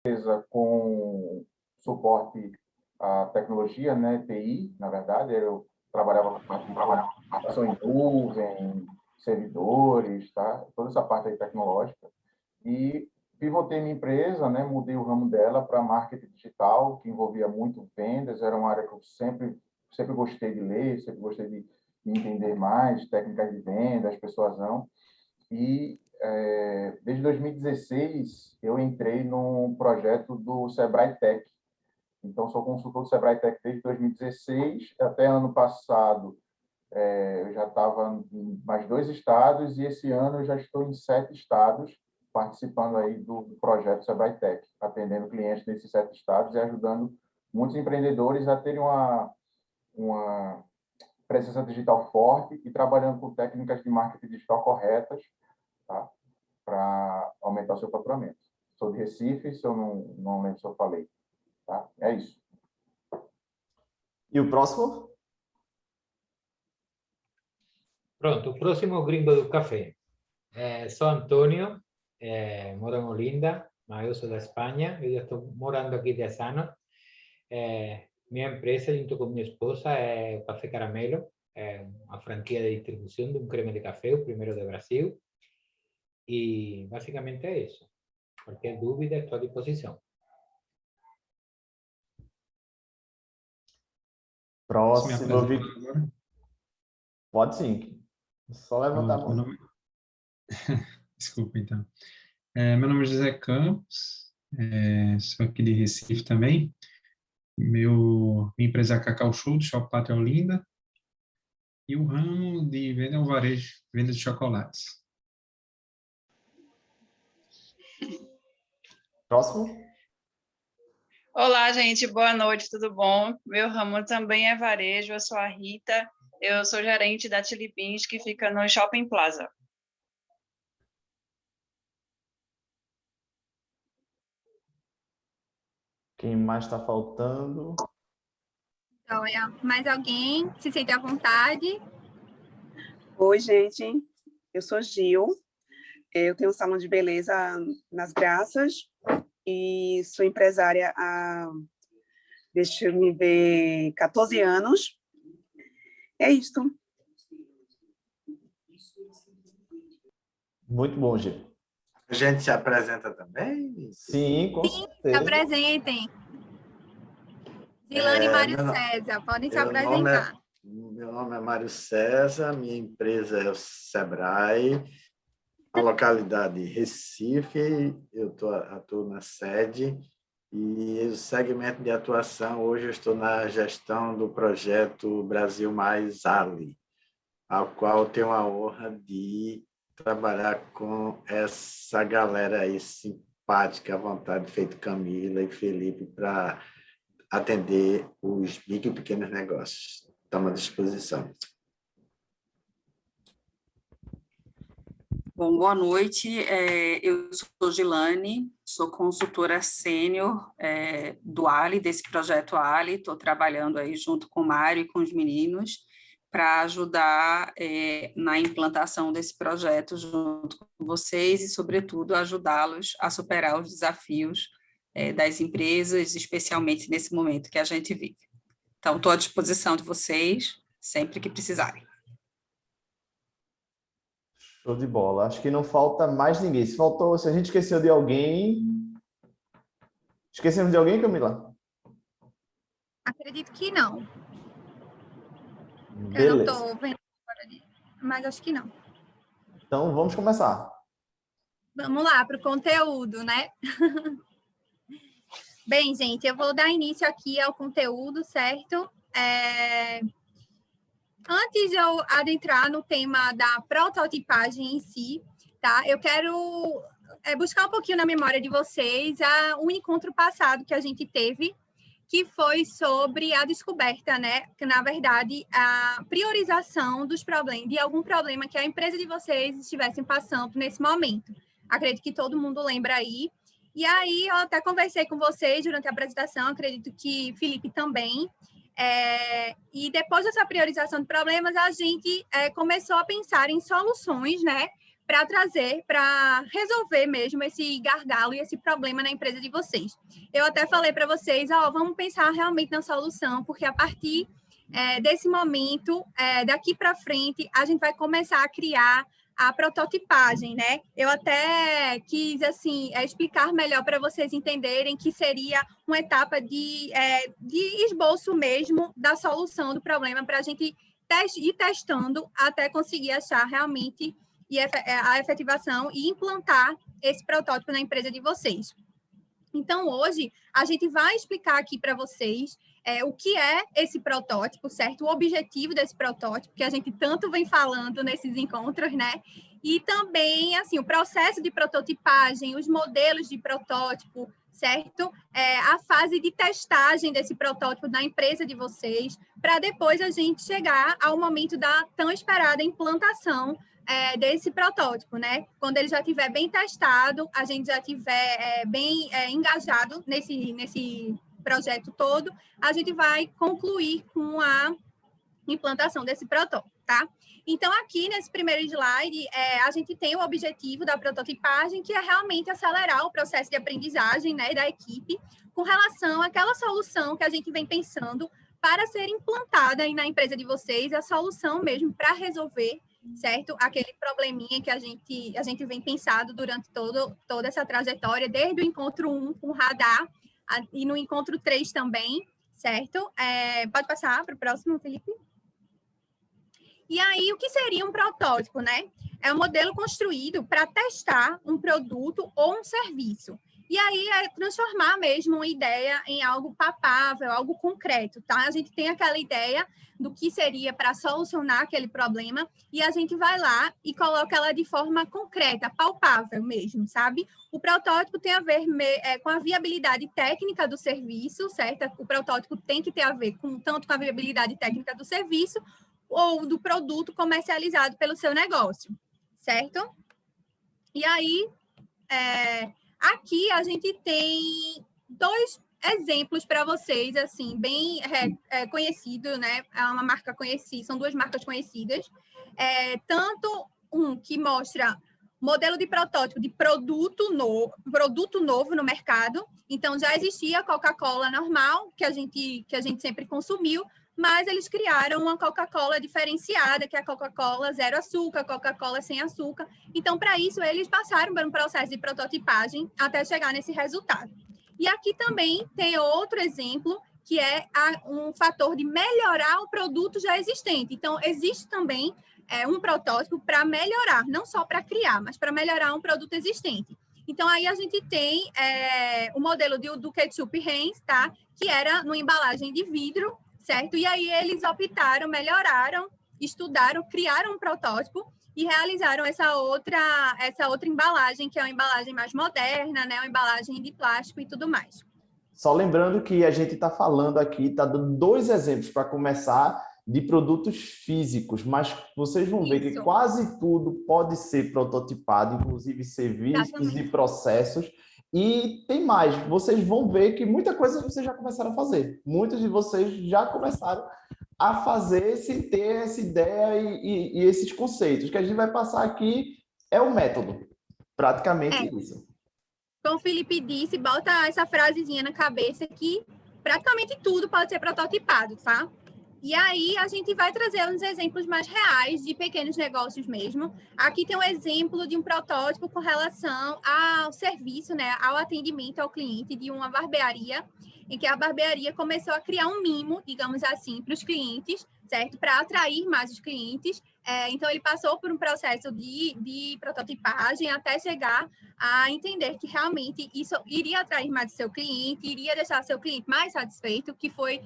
empresa com suporte à tecnologia, né, TI, na verdade, eu trabalhava com computação em nuvem, servidores, tá? Toda essa parte aí tecnológica. E pivotei minha empresa, né, mudei o ramo dela para marketing digital, que envolvia muito vendas, era uma área que eu sempre gostei de ler, sempre gostei de entender mais, técnicas de vendas, persuasão. E desde 2016 eu entrei num projeto do Sebrae Tech. Então, sou consultor do Sebrae Tech desde 2016, até ano passado eu já estava em mais 2 estados e esse ano eu já estou em 7 estados, participando aí do projeto Sebrae Tech, atendendo clientes nesses 7 estados e ajudando muitos empreendedores a terem uma presença digital forte e trabalhando com técnicas de marketing digital corretas, tá? Para aumentar o seu faturamento. Sou de Recife, se eu não lembro se eu falei. Tá? É isso. E o próximo? Pronto, o próximo gringo do café. Sou Antônio, moro em Olinda, mas eu sou da Espanha. Eu já estou morando aqui 10 anos. Minha empresa, junto com minha esposa, é o Café Caramelo, é uma franquia de distribuição de um creme de café, o primeiro do Brasil. E basicamente é isso. Qualquer dúvida, estou à disposição. Próximo, Victor. Pode sim. Só levantar a mão. Desculpa, então. Meu nome é José Campos, sou aqui de Recife também. Minha empresa é Cacau Show, do Shopping Pátria Olinda. E o ramo de venda é o varejo, venda de chocolates. Próximo. Olá, gente, boa noite, tudo bom? Meu ramo também é varejo, eu sou a Rita, eu sou gerente da Chili Beans, que fica no Shopping Plaza. Quem mais está faltando? Então, mais alguém se sente à vontade? Oi, gente, eu sou Gil, eu tenho um salão de beleza nas Graças e sou empresária há, deixa eu me ver, 14 anos. É isto. Muito bom, Gil. A gente se apresenta também? Sim, com certeza. Se apresentem. Gilane e Mário César, podem se apresentar. Meu nome é Mário César, minha empresa é o Sebrae, a localidade Recife, eu atuo na sede, e o segmento de atuação, hoje eu estou na gestão do projeto Brasil Mais Ali, ao qual eu tenho a honra de trabalhar com essa galera aí simpática, à vontade, feito Camila e Felipe, para atender os micro e pequenos negócios. Estamos à disposição. Bom, boa noite. Eu sou Gilane, sou consultora sênior do Ali, desse projeto Ali. Estou trabalhando aí junto com o Mário e com os meninos para ajudar na implantação desse projeto junto com vocês e, sobretudo, ajudá-los a superar os desafios das empresas, especialmente nesse momento que a gente vive. Então, estou à disposição de vocês sempre que precisarem. Show de bola. Acho que não falta mais ninguém. Se a gente esqueceu de alguém... Esquecemos de alguém, Camila? Acredito que não. Beleza. Eu não estou vendo agora, mas acho que não. Então, vamos começar. Vamos lá para o conteúdo, né? Bem, gente, eu vou dar início aqui ao conteúdo, certo? Antes de eu adentrar no tema da prototipagem em si, tá? Eu quero buscar um pouquinho na memória de vocês um encontro passado que a gente teve, que foi sobre a descoberta, né? Que, na verdade, a priorização dos problemas, de algum problema que a empresa de vocês estivessem passando nesse momento. Acredito que todo mundo lembra aí. E aí, eu até conversei com vocês durante a apresentação, acredito que Felipe também. E depois dessa priorização de problemas, a gente começou a pensar em soluções, né, para trazer, para resolver mesmo esse gargalo e esse problema na empresa de vocês. Eu até falei para vocês, vamos pensar realmente na solução, porque a partir desse momento, daqui para frente, a gente vai começar a criar a prototipagem, né? Eu até quis, assim, explicar melhor para vocês entenderem que seria uma etapa de esboço mesmo da solução do problema, para a gente ir testando até conseguir achar realmente a efetivação e implantar esse protótipo na empresa de vocês. Então, hoje, a gente vai explicar aqui para vocês o que é esse protótipo, certo? O objetivo desse protótipo, que a gente tanto vem falando nesses encontros, né? E também, assim, o processo de prototipagem, os modelos de protótipo, certo? A fase de testagem desse protótipo na empresa de vocês, para depois a gente chegar ao momento da tão esperada implantação desse protótipo, né? Quando ele já estiver bem testado, a gente já estiver bem engajado nesse projeto todo, a gente vai concluir com a implantação desse protótipo, tá? Então, aqui nesse primeiro slide, a gente tem o objetivo da prototipagem, que é realmente acelerar o processo de aprendizagem, né, da equipe, com relação àquela solução que a gente vem pensando para ser implantada aí na empresa de vocês, a solução mesmo para resolver, certo? Aquele probleminha que a gente vem pensado durante toda essa trajetória, desde o encontro 1 com o radar e no encontro 3 também, certo? Pode passar para o próximo, Felipe? E aí, o que seria um protótipo, né? É um modelo construído para testar um produto ou um serviço. E aí, transformar mesmo uma ideia em algo palpável, algo concreto, tá? A gente tem aquela ideia do que seria para solucionar aquele problema e a gente vai lá e coloca ela de forma concreta, palpável mesmo, sabe? O protótipo tem a ver com a viabilidade técnica do serviço, certo? O protótipo tem que ter a ver tanto com a viabilidade técnica do serviço ou do produto comercializado pelo seu negócio, certo? E aí, aqui a gente tem 2 exemplos para vocês, assim, bem conhecido, né? É uma marca conhecida, são 2 marcas conhecidas. Tanto um que mostra modelo de protótipo de produto novo no mercado. Então, já existia a Coca-Cola normal, que a gente sempre consumiu, mas eles criaram uma Coca-Cola diferenciada, que é a Coca-Cola zero açúcar, Coca-Cola sem açúcar. Então, para isso, eles passaram por um processo de prototipagem até chegar nesse resultado. E aqui também tem outro exemplo, que é um fator de melhorar o produto já existente. Então, existe também um protótipo para melhorar, não só para criar, mas para melhorar um produto existente. Então, aí a gente tem o modelo do ketchup Heinz, tá? Que era numa embalagem de vidro, certo? E aí eles optaram, melhoraram, estudaram, criaram um protótipo e realizaram essa outra embalagem, que é uma embalagem mais moderna, né? Uma embalagem de plástico e tudo mais. Só lembrando que a gente está falando aqui, está dando 2 exemplos para começar de produtos físicos, mas vocês vão ver que quase tudo pode ser prototipado, inclusive serviços e processos. E tem mais, vocês vão ver que muita coisa vocês já começaram a fazer. Muitos de vocês já começaram a fazer, ter essa ideia e esses conceitos. O que a gente vai passar aqui é o método, praticamente isso. Como o Felipe disse, bota essa frasezinha na cabeça que praticamente tudo pode ser prototipado, tá? E aí a gente vai trazer uns exemplos mais reais de pequenos negócios mesmo. Aqui tem um exemplo de um protótipo com relação ao serviço, né, ao atendimento ao cliente de uma barbearia, em que a barbearia começou a criar um mimo, digamos assim, para os clientes, certo? Para atrair mais os clientes. Então, ele passou por um processo de prototipagem até chegar a entender que realmente isso iria atrair mais o seu cliente, iria deixar seu cliente mais satisfeito, que foi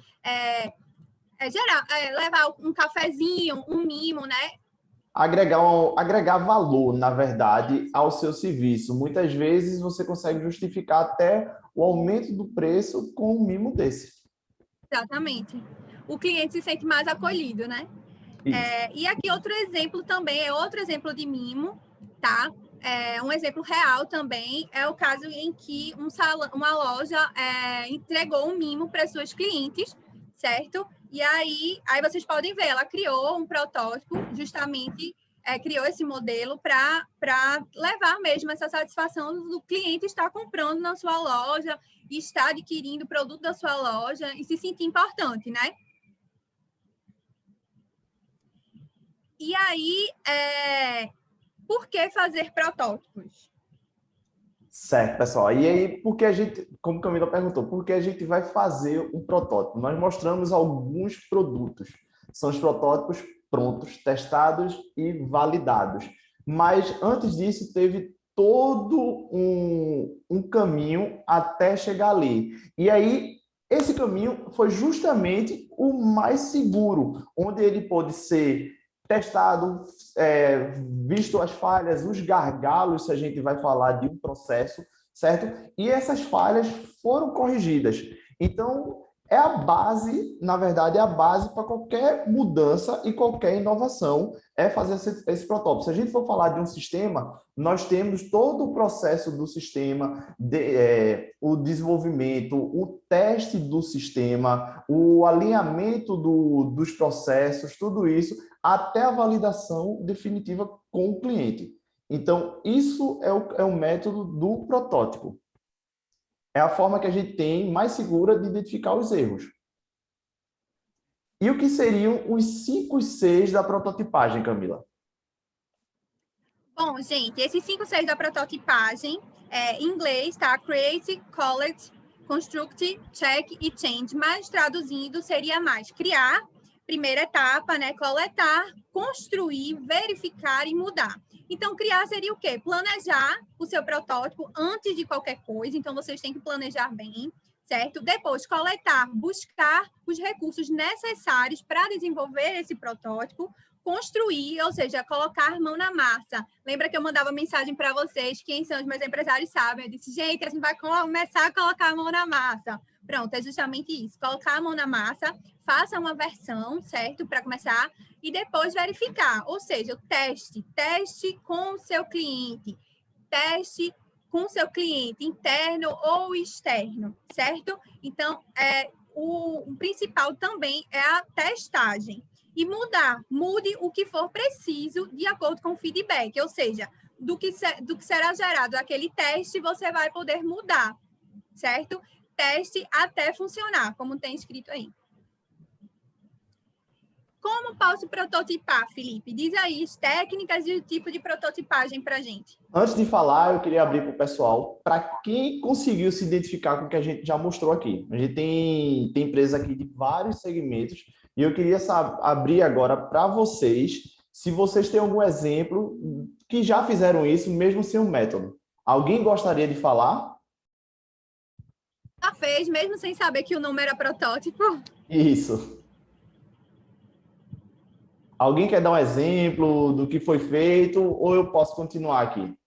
levar um cafezinho, um mimo, né? Agregar valor, na verdade, ao seu serviço. Muitas vezes você consegue justificar até o aumento do preço com um mimo desse. Exatamente. O cliente se sente mais acolhido, né? E aqui outro exemplo também, outro exemplo de mimo, tá? Um exemplo real também é o caso em que uma loja entregou um mimo para suas clientes, certo? E aí vocês podem ver, ela criou um protótipo justamente criou esse modelo para levar mesmo essa satisfação do cliente estar comprando na sua loja, estar adquirindo o produto da sua loja e se sentir importante, né? E aí, por que fazer protótipos? Certo, pessoal. E aí, porque a gente, como Camila perguntou, por que a gente vai fazer um protótipo? Nós mostramos alguns produtos. São os protótipos prontos, testados e validados. Mas antes disso, teve todo um caminho até chegar ali. E aí, esse caminho foi justamente o mais seguro, onde ele pode ser testado, visto as falhas, os gargalos, se a gente vai falar de um processo, certo? E essas falhas foram corrigidas. Então, é a base, na verdade, é a base para qualquer mudança e qualquer inovação, é fazer esse protótipo. Se a gente for falar de um sistema, nós temos todo o processo do sistema, o desenvolvimento, o teste do sistema, o alinhamento dos processos, tudo isso, até a validação definitiva com o cliente. Então, isso é o método do protótipo. É a forma que a gente tem mais segura de identificar os erros. E o que seriam os 5 Cs da prototipagem, Camila? Bom, gente, esses 5 Cs da prototipagem, em inglês, tá? Create, Collect, Construct, Check e Change. Mas traduzindo, seria mais criar, primeira etapa, né? Coletar, construir, verificar e mudar. Então, criar seria o quê? Planejar o seu protótipo antes de qualquer coisa. Então, vocês têm que planejar bem, certo? Depois, coletar, buscar os recursos necessários para desenvolver esse protótipo. Construir, ou seja, colocar a mão na massa. Lembra que eu mandava mensagem para vocês, quem são os meus empresários sabem. Eu disse, gente, a gente vai começar a colocar a mão na massa. Pronto, é justamente isso. Colocar a mão na massa, faça uma versão, certo? Para começar, e depois verificar. Ou seja, o teste com o seu cliente. Teste com o seu cliente, interno ou externo, certo? Então, o principal também é a testagem. E mude o que for preciso de acordo com o feedback, ou seja, do que será gerado aquele teste, você vai poder mudar, certo? Teste até funcionar, como tem escrito aí. Como posso prototipar, Felipe? Diz aí as técnicas e o tipo de prototipagem para a gente. Antes de falar, eu queria abrir para o pessoal, para quem conseguiu se identificar com o que a gente já mostrou aqui. A gente tem empresas aqui de vários segmentos, e eu queria abrir agora para vocês, se vocês têm algum exemplo que já fizeram isso, mesmo sem um método. Alguém gostaria de falar? Já fez, mesmo sem saber que o nome era protótipo? Isso. Alguém quer dar um exemplo do que foi feito, ou eu posso continuar aqui?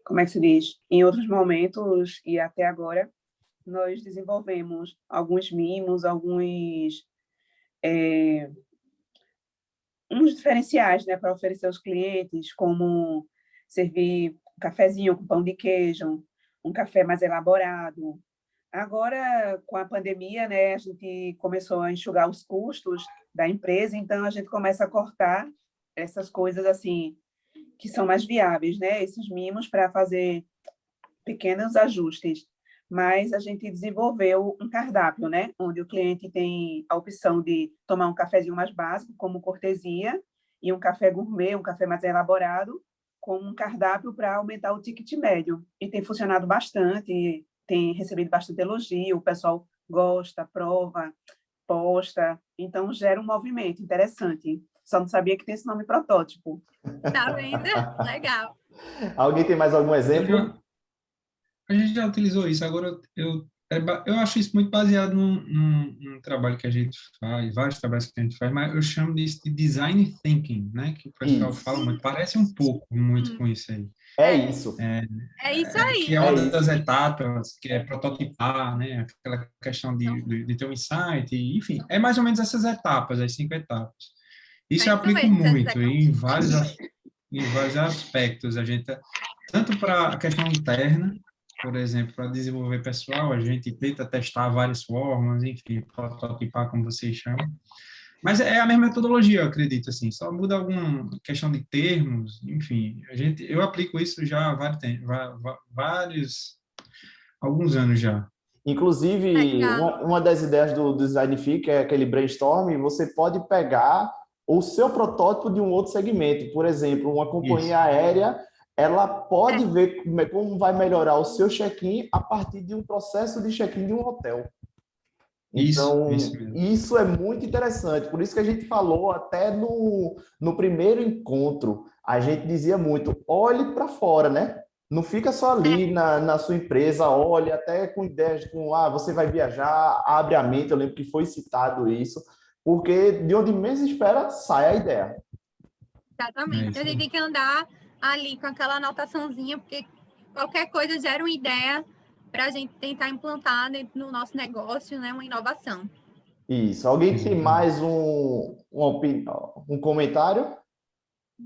Como é que se diz? Em outros momentos, e até agora, nós desenvolvemos alguns mimos, uns diferenciais, né, para oferecer aos clientes, como servir um cafezinho com pão de queijo, um café mais elaborado. Agora, com a pandemia, né, a gente começou a enxugar os custos da empresa, então a gente começa a cortar essas coisas assim que são mais viáveis, né, esses mimos para fazer pequenos ajustes. Mas a gente desenvolveu um cardápio, né, onde o cliente tem a opção de tomar um cafezinho mais básico, como cortesia, e um café gourmet, um café mais elaborado, com um cardápio para aumentar o ticket médio. E tem funcionado bastante, tem recebido bastante elogio, o pessoal gosta, prova, posta, então gera um movimento interessante. Só não sabia que tem esse nome protótipo. Tá vendo? Legal. Alguém tem mais algum exemplo? A gente já utilizou isso, agora eu acho isso muito baseado num trabalho que a gente faz, vários trabalhos que a gente faz, mas eu chamo disso de design thinking, né? Que o pessoal fala muito, parece um pouco muito com isso aí. É isso. É isso aí. Que é uma das etapas, que é prototipar, né? Aquela questão de ter um insight, enfim, é mais ou menos essas etapas, as 5 etapas. Isso eu aplico muito em vários aspectos. A gente, tanto para a questão interna, por exemplo, para desenvolver pessoal, a gente tenta testar várias formas, enfim, prototipar, como vocês chamam. Mas é a mesma metodologia, eu acredito, assim, só muda alguma questão de termos, enfim, eu aplico isso já há alguns anos já. Inclusive, Legal. uma das ideias do Design Thinking é aquele brainstorming, você pode pegar o seu protótipo de um outro segmento. Por exemplo, uma companhia aérea, ela pode ver como vai melhorar o seu check-in a partir de um processo de check-in de um hotel. Então, Isso mesmo. isso é muito interessante. Por isso que a gente falou até no primeiro encontro, a gente dizia muito, olhe para fora, né? Não fica só ali na sua empresa, olhe até com ideias, você vai viajar, abre a mente, eu lembro que foi citado isso, porque de onde menos espera, sai a ideia. Exatamente. A gente tem que andar ali com aquela anotaçãozinha, porque qualquer coisa gera uma ideia para a gente tentar implantar no nosso negócio, né, uma inovação. Isso. Alguém tem mais um comentário?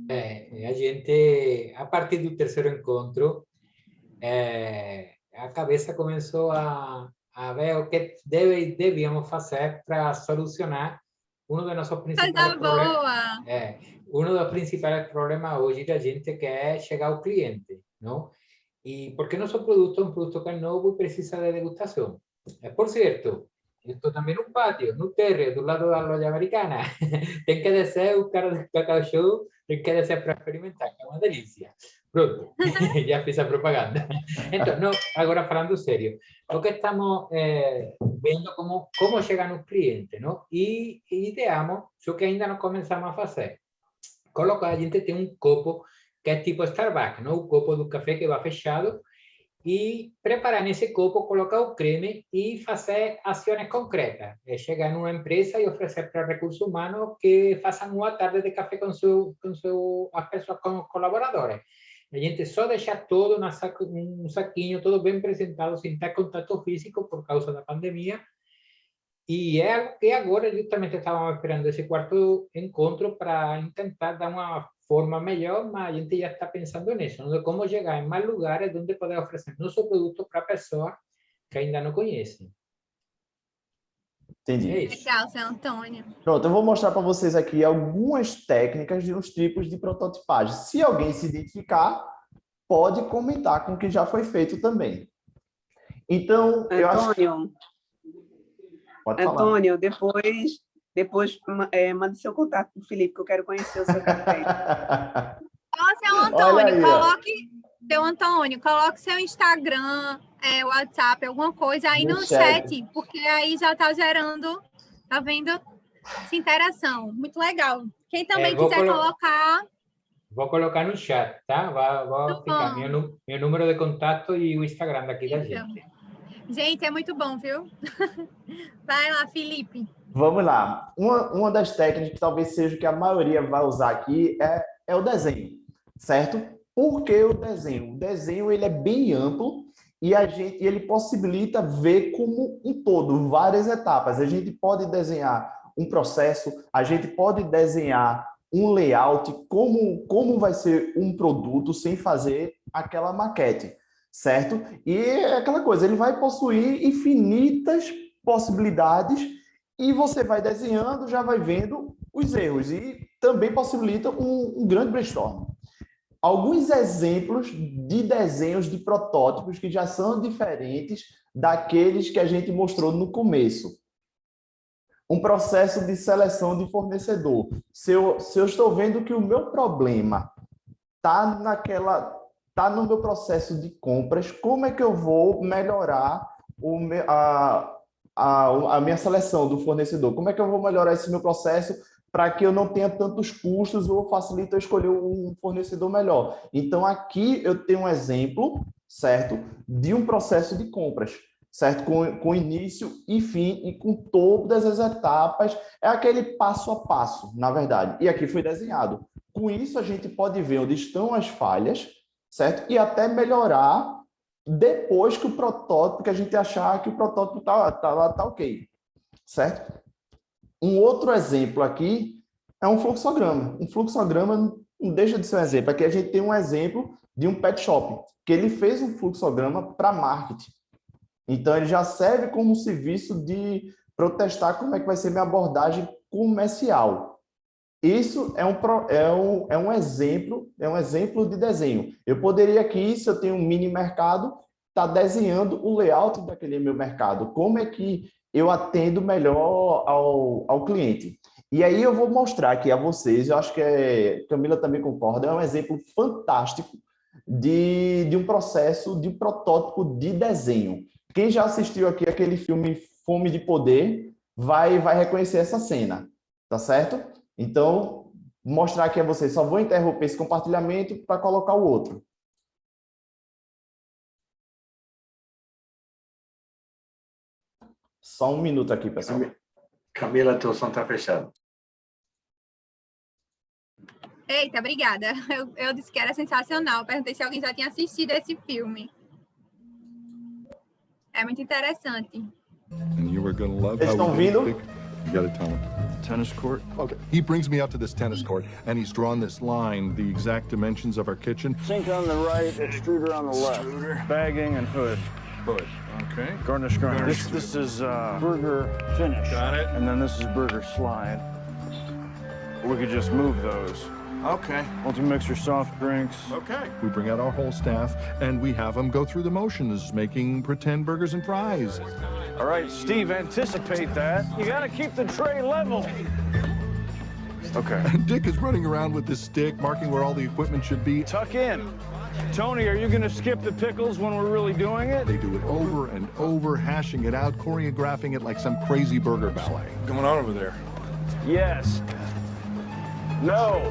A gente, a partir do terceiro encontro, a cabeça começou a ver o que devíamos fazer para solucionar um dos nossos principais problemas. Um dos principais problemas hoje da gente que é chegar ao cliente, não? E porque nosso produto é um produto que é novo e precisa de degustação. Por certo, eu estou também no pátio, no térreo, do lado da loja americana. Tem que descer o cara do Cacau Show, tem que descer para experimentar, que é uma delícia. Pronto, já fiz a propaganda. Então, não, agora falando sério, o que estamos vendo como chegar no cliente, não? E ideamos, só que ainda não começamos a fazer. A gente tem um copo que é tipo Starbucks, não? O copo do café que vai fechado, e preparar nesse copo, colocar o creme e fazer ações concretas. Chegar numa empresa e oferecer para recursos humanos que façam uma tarde de café com as pessoas, com os colaboradores. A gente só deixar todo um saquinho, todo bem apresentado, sem ter contato físico por causa da pandemia. E é algo que agora justamente estávamos esperando esse quarto encontro para tentar dar uma forma melhor, mas a gente já está pensando nisso, de como chegar em mais lugares onde poder oferecer nosso produto para pessoas que ainda não conhecem. Entendi. É isso. Legal, seu Antônio. Pronto, eu vou mostrar para vocês aqui algumas técnicas de uns tipos de prototipagem. Se alguém se identificar, pode comentar com o que já foi feito também. Então, eu acho... Pode falar. Antônio, depois mande seu contato para o Felipe, que eu quero conhecer o seu café. Seu Antônio, coloque seu Instagram, WhatsApp, alguma coisa aí no chat, porque aí já está gerando, tá vendo? Essa interação. Muito legal. Quem também quiser colocar... Vou colocar no chat, tá? Vou ficar meu número de contato e o Instagram daqui da gente. Gente, é muito bom, viu? Vai lá, Felipe. Vamos lá. Uma das técnicas que talvez seja que a maioria vai usar aqui é o desenho, certo? Por que o desenho? O desenho ele é bem amplo e ele possibilita ver como um todo, várias etapas. A gente pode desenhar um processo, a gente pode desenhar um layout, como vai ser um produto sem fazer aquela maquete. Certo? E é aquela coisa, ele vai possuir infinitas possibilidades e você vai desenhando, já vai vendo os erros e também possibilita um grande brainstorm. Alguns exemplos de desenhos de protótipos que já são diferentes daqueles que a gente mostrou no começo. Um processo de seleção de fornecedor. Se eu estou vendo que o meu problema está no meu processo de compras, como é que eu vou melhorar a minha seleção do fornecedor? Como é que eu vou melhorar esse meu processo para que eu não tenha tantos custos ou facilite eu escolher um fornecedor melhor? Então, aqui eu tenho um exemplo, certo, de um processo de compras, certo? Com início e fim e com todas as etapas. É aquele passo a passo, na verdade. E aqui foi desenhado. Com isso, a gente pode ver onde estão as falhas, certo? E até melhorar depois que o protótipo, que a gente achar que o protótipo tá ok, certo? Um outro exemplo aqui é um fluxograma. Um fluxograma não deixa de ser um exemplo. Aqui a gente tem um exemplo de um pet shop, que ele fez um fluxograma para marketing. Então, ele já serve como um serviço para eu testar como é que vai ser minha abordagem comercial. Isso é um exemplo de desenho. Eu poderia aqui, se eu tenho um mini mercado, estar desenhando o layout daquele meu mercado. Como é que eu atendo melhor ao cliente? E aí eu vou mostrar aqui a vocês, eu acho que a Camila também concorda, é um exemplo fantástico de um processo, de um protótipo de desenho. Quem já assistiu aqui aquele filme Fome de Poder vai reconhecer essa cena, tá certo? Então, vou mostrar aqui a vocês, só vou interromper esse compartilhamento para colocar o outro. Só um minuto aqui, pessoal. Camila, teu som está fechado. Eita, obrigada. Eu disse que era sensacional. Perguntei se alguém já tinha assistido esse filme. É muito interessante. And you are going to love Eles how estão we vindo? You got to tell him. Tennis court? Okay. He brings me out to this tennis court, and he's drawn this line, the exact dimensions of our kitchen. Sink on the right, extruder on the left. Extruder. Bagging and hood. Hood. Okay. Garnish. This is burger finish. Got it. And then this is burger slide. We could just move those. Okay. Multi-mixer soft drinks. Okay. We bring out our whole staff, and we have them go through the motions, making pretend burgers and fries. All right, Steve, anticipate that. You gotta keep the tray level. Okay. And Dick is running around with this stick, marking where all the equipment should be. Tuck in. Tony, are you gonna skip the pickles when we're really doing it? They do it over and over, hashing it out, choreographing it like some crazy burger ballet. What's going on over there? Yes. No.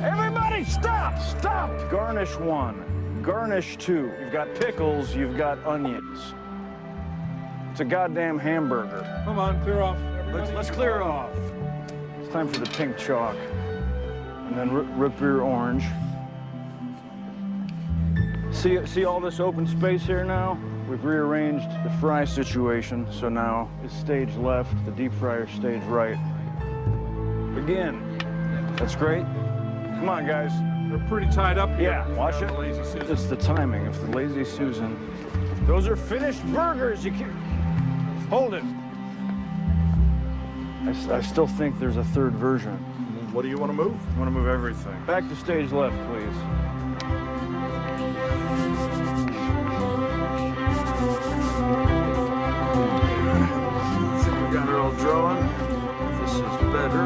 Everybody stop! Stop! Garnish 1. Garnish 2. You've got pickles, you've got onions. It's a goddamn hamburger. Come on, clear off. Let's clear off. It's time for the pink chalk. And then root beer orange. See all this open space here now? We've rearranged the fry situation, so now it's stage left, the deep fryer stage right. Begin. That's great. Come on, guys. They're pretty tied up here. Yeah, watch it. Lazy Susan. It's the timing of the Lazy Susan. Those are finished burgers. You can't... Hold it. I still think there's a third version. What do you want to move? I want to move everything. Back to stage left, please. I think we got it all drawn. This is better.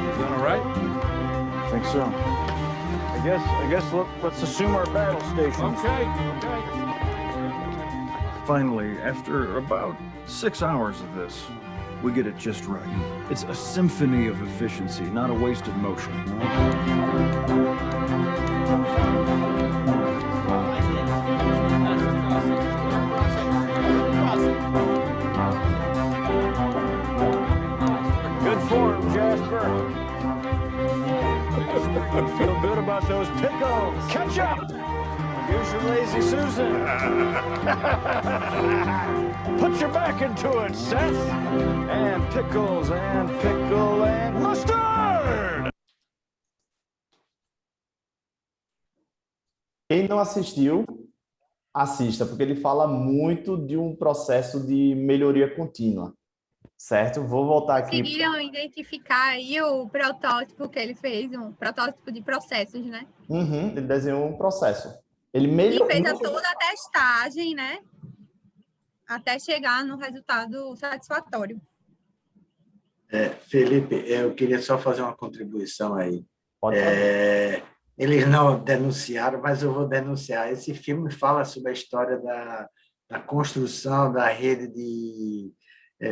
Is that all right? I think so. I guess let's assume our battle station. Okay. Finally, after about 6 hours of this, we get it just right. It's a symphony of efficiency, not a wasted motion. Good form, Jasper. Feel good about those pickles. Catch up! Here's your Lazy Susan. Put your back into it, Seth. And pickles, and pickle, and mustard! Quem não assistiu, assista, porque ele fala muito de um processo de melhoria contínua, certo? Vou voltar aqui. Conseguiram identificar aí o protótipo que ele fez, um protótipo de processos, né? Uhum, ele desenhou um processo. Ele E fez toda a testagem, né? Até chegar no resultado satisfatório. Felipe, eu queria só fazer uma contribuição aí. Pode fazer. Eles não denunciaram, mas eu vou denunciar. Esse filme fala sobre a história da construção da rede de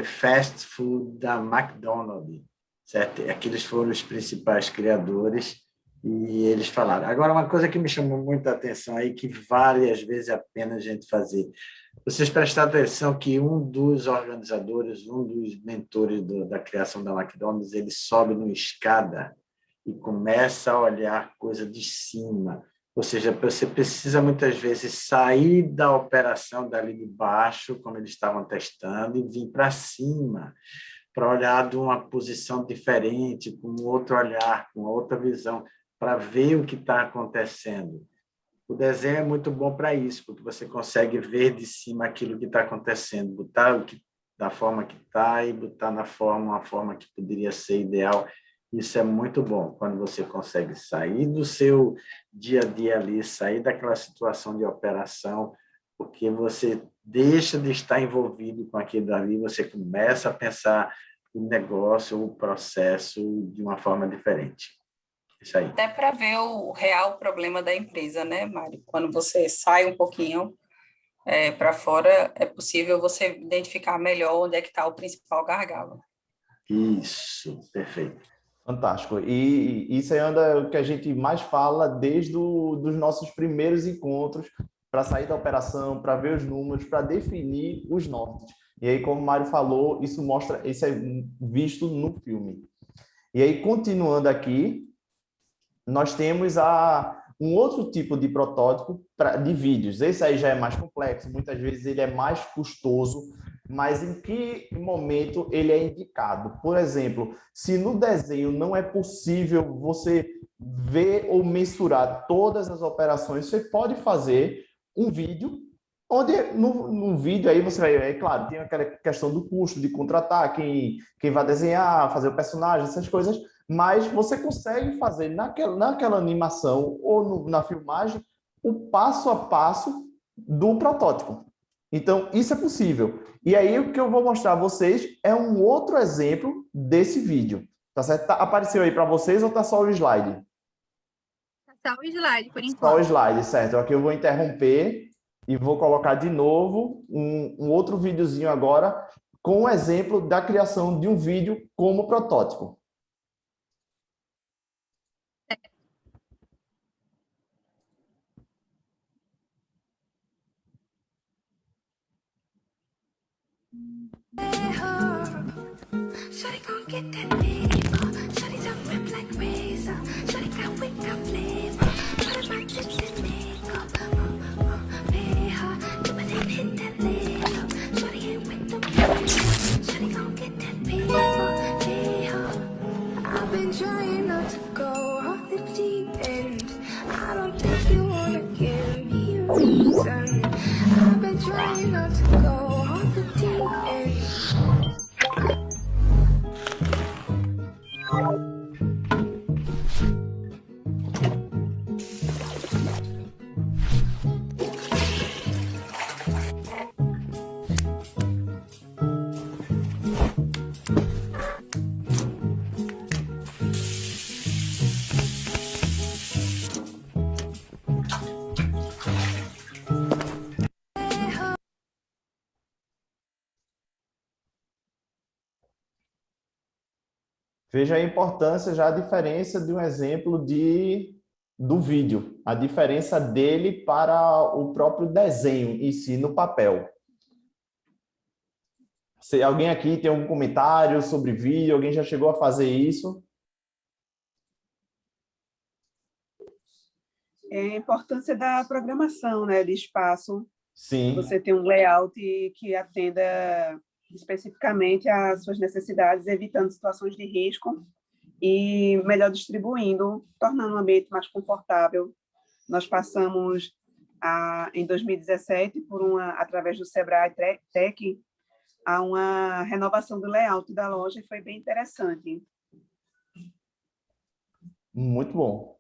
fast food da McDonald's, certo? Aqueles foram os principais criadores e eles falaram. Agora, uma coisa que me chamou muita atenção aí, que vale às vezes a pena a gente fazer. Vocês prestaram atenção que um dos organizadores, um dos mentores da criação da McDonald's, ele sobe numa escada e começa a olhar coisa de cima. Ou seja, você precisa muitas vezes sair da operação dali de baixo, como eles estavam testando, e vir para cima, para olhar de uma posição diferente, com outro olhar, com outra visão, para ver o que está acontecendo. O desenho é muito bom para isso, porque você consegue ver de cima aquilo que está acontecendo, botar o que da forma que está e botar na forma, uma forma que poderia ser ideal. Isso é muito bom, quando você consegue sair do seu dia a dia ali, sair daquela situação de operação, porque você deixa de estar envolvido com aquilo ali, você começa a pensar o negócio, o processo de uma forma diferente. Isso aí. Até para ver o real problema da empresa, né, Mari? Quando você sai um pouquinho para fora, é possível você identificar melhor onde é que está o principal gargalo. Isso, perfeito. Fantástico. E isso aí é o que a gente mais fala desde dos nossos primeiros encontros, para sair da operação, para ver os números, para definir os nortes. E aí, como o Mário falou, isso é visto no filme. E aí, continuando aqui, nós temos um outro tipo de protótipo de vídeos. Esse aí já é mais complexo, muitas vezes ele é mais custoso, mas em que momento ele é indicado? Por exemplo, se no desenho não é possível você ver ou mensurar todas as operações, você pode fazer um vídeo, onde no vídeo aí você vai, é claro, tem aquela questão do custo de contratar quem vai desenhar, fazer o personagem, essas coisas, mas você consegue fazer naquela animação ou na filmagem o passo a passo do protótipo. Então, isso é possível. E aí, o que eu vou mostrar a vocês é um outro exemplo desse vídeo. Tá certo? Apareceu aí para vocês ou tá só o slide? Só o slide, por enquanto. Só o slide, certo. Aqui eu vou interromper e vou colocar de novo um outro videozinho agora com um exemplo da criação de um vídeo como protótipo. Shawty gon' get that paper. Shawty's a rip like razor. Shawty got wick, got flavor. Shawty my lips and makeup. Pay her, do it and hit that later. Shawty ain't with the paper. Shawty gon' get that paper. Pay her. I've been trying not to go off the deep end. I don't think you wanna give me a reason. I've been trying not to go off the deep end. Veja a importância, já a diferença de um exemplo do vídeo, a diferença dele para o próprio desenho em si, no papel. Se alguém aqui tem algum comentário sobre vídeo, alguém já chegou a fazer isso? É a importância da programação, né, de espaço. Sim. Você tem um layout que atenda especificamente às suas necessidades, evitando situações de risco e melhor distribuindo, tornando o ambiente mais confortável. Nós passamos, em 2017, através do Sebrae Tech, a uma renovação do layout da loja e foi bem interessante. Muito bom.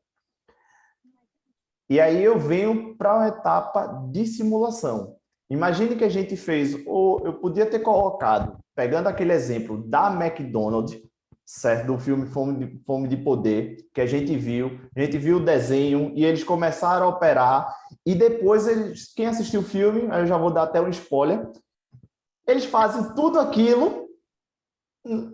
E aí eu venho para uma etapa de simulação. Imagine que a gente fez, ou eu podia ter colocado, pegando aquele exemplo da McDonald's, certo? Do filme Fome de Poder, que a gente viu o desenho e eles começaram a operar, e depois quem assistiu o filme, eu já vou dar até um spoiler, eles fazem tudo aquilo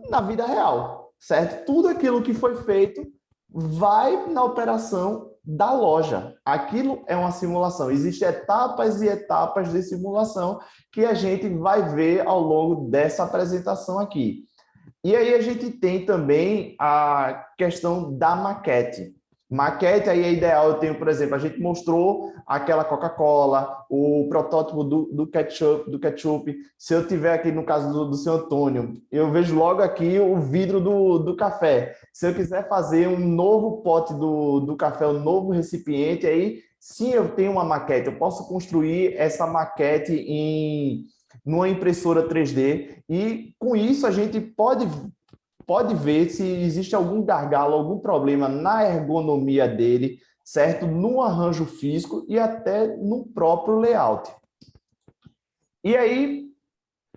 na vida real, certo? Tudo aquilo que foi feito vai na operação da loja. Aquilo é uma simulação. Existem etapas e etapas de simulação que a gente vai ver ao longo dessa apresentação aqui. E aí a gente tem também a questão da maquete. Maquete aí é ideal, eu tenho, por exemplo, a gente mostrou aquela Coca-Cola, o protótipo do ketchup. Se eu tiver aqui no caso do seu Antônio, eu vejo logo aqui o vidro do café. Se eu quiser fazer um novo pote do café, um novo recipiente, aí sim eu tenho uma maquete, eu posso construir essa maquete numa impressora 3D, e com isso a gente pode ver se existe algum gargalo, algum problema na ergonomia dele, certo? No arranjo físico e até no próprio layout. E aí,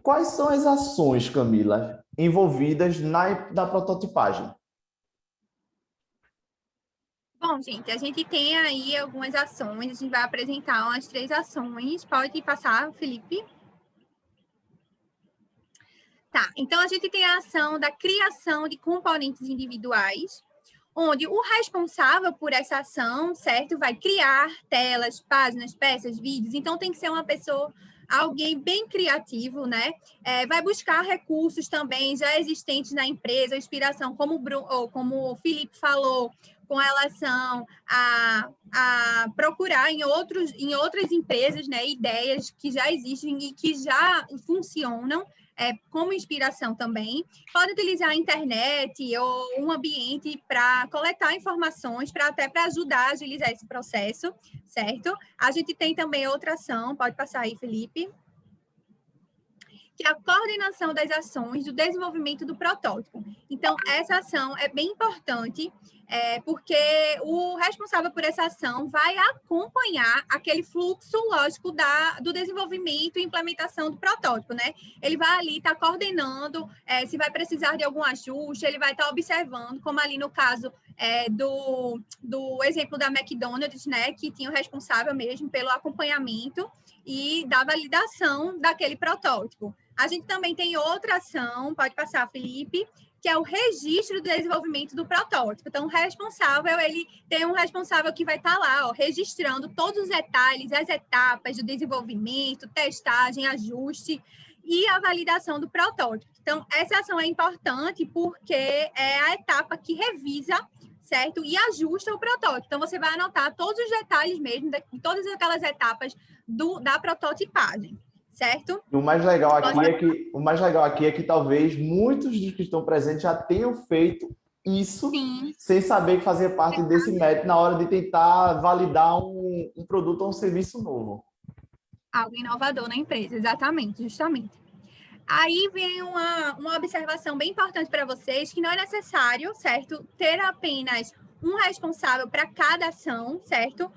quais são as ações, Camila, envolvidas na prototipagem? Bom, gente, a gente tem aí algumas ações, a gente vai apresentar umas 3 ações. Pode passar, Felipe? Tá, então a gente tem a ação da criação de componentes individuais, onde o responsável por essa ação, certo, vai criar telas, páginas, peças, vídeos. Então tem que ser uma pessoa, alguém bem criativo, né? Vai buscar recursos também já existentes na empresa, inspiração, como o Felipe falou, com relação a procurar em outras empresas, né, ideias que já existem e que já funcionam, como inspiração também. Pode utilizar a internet ou um ambiente para coletar informações, até para ajudar a agilizar esse processo, certo? A gente tem também outra ação, pode passar aí, Felipe, que é a coordenação das ações do desenvolvimento do protótipo. Então, essa ação é bem importante, porque o responsável por essa ação vai acompanhar aquele fluxo lógico do desenvolvimento e implementação do protótipo, né? Ele vai ali estar coordenando, se vai precisar de algum ajuste, ele vai estar observando, como ali no caso do exemplo da McDonald's, né? Que tinha o responsável mesmo pelo acompanhamento e da validação daquele protótipo. A gente também tem outra ação, pode passar, Felipe, que é o registro do desenvolvimento do protótipo. Então, o responsável, ele tem um responsável que vai estar lá, ó, registrando todos os detalhes, as etapas do desenvolvimento, testagem, ajuste e a validação do protótipo. Então, essa ação é importante porque é a etapa que revisa, certo? E ajusta o protótipo. Então, você vai anotar todos os detalhes mesmo, de todas aquelas etapas da prototipagem, certo? O mais legal aqui é que talvez muitos dos que estão presentes já tenham feito isso. Sim. Sem saber que fazia parte desse método na hora de tentar validar um produto ou um serviço novo. Algo inovador na empresa, exatamente, justamente. Aí vem uma observação bem importante para vocês, que não é necessário, certo, ter apenas um responsável para cada ação, certo?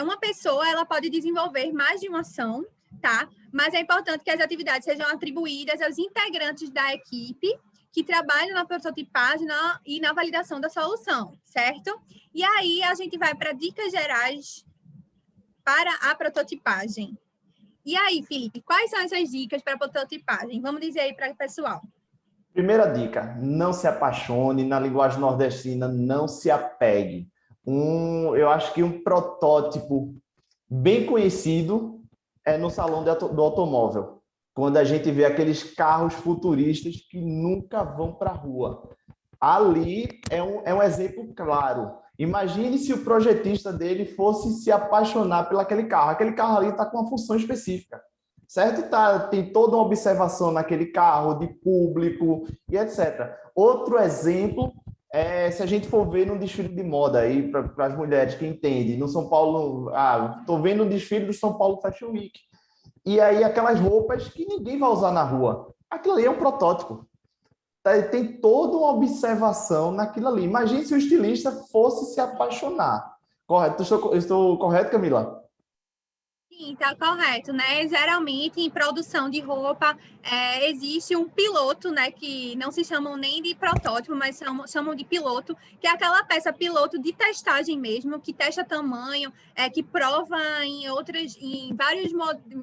Uma pessoa, ela pode desenvolver mais de uma ação, tá? Mas é importante que as atividades sejam atribuídas aos integrantes da equipe que trabalham na prototipagem e na validação da solução, certo? E aí a gente vai para dicas gerais para a prototipagem. E aí, Felipe, quais são essas dicas para a prototipagem? Vamos dizer aí para o pessoal. Primeira dica, não se apaixone, na linguagem nordestina, não se apegue. Eu acho que um protótipo bem conhecido é no salão do automóvel, quando a gente vê aqueles carros futuristas que nunca vão para a rua. Ali é um exemplo claro. Imagine se o projetista dele fosse se apaixonar por aquele carro. Aquele carro ali está com uma função específica, certo? Tem toda uma observação naquele carro, de público e etc. Outro exemplo é se a gente for ver no desfile de moda aí, para as mulheres que entendem, no São Paulo, estou vendo o desfile do São Paulo Fashion Week. E aí aquelas roupas que ninguém vai usar na rua. Aquilo ali é um protótipo. Tem toda uma observação naquilo ali. Imagine se o estilista fosse se apaixonar. Correto? Estou correto, Camila? Sim, está correto, né? Geralmente, em produção de roupa, existe um piloto, né? Que não se chamam nem de protótipo, mas chamam de piloto, que é aquela peça piloto de testagem mesmo, que testa tamanho, que prova em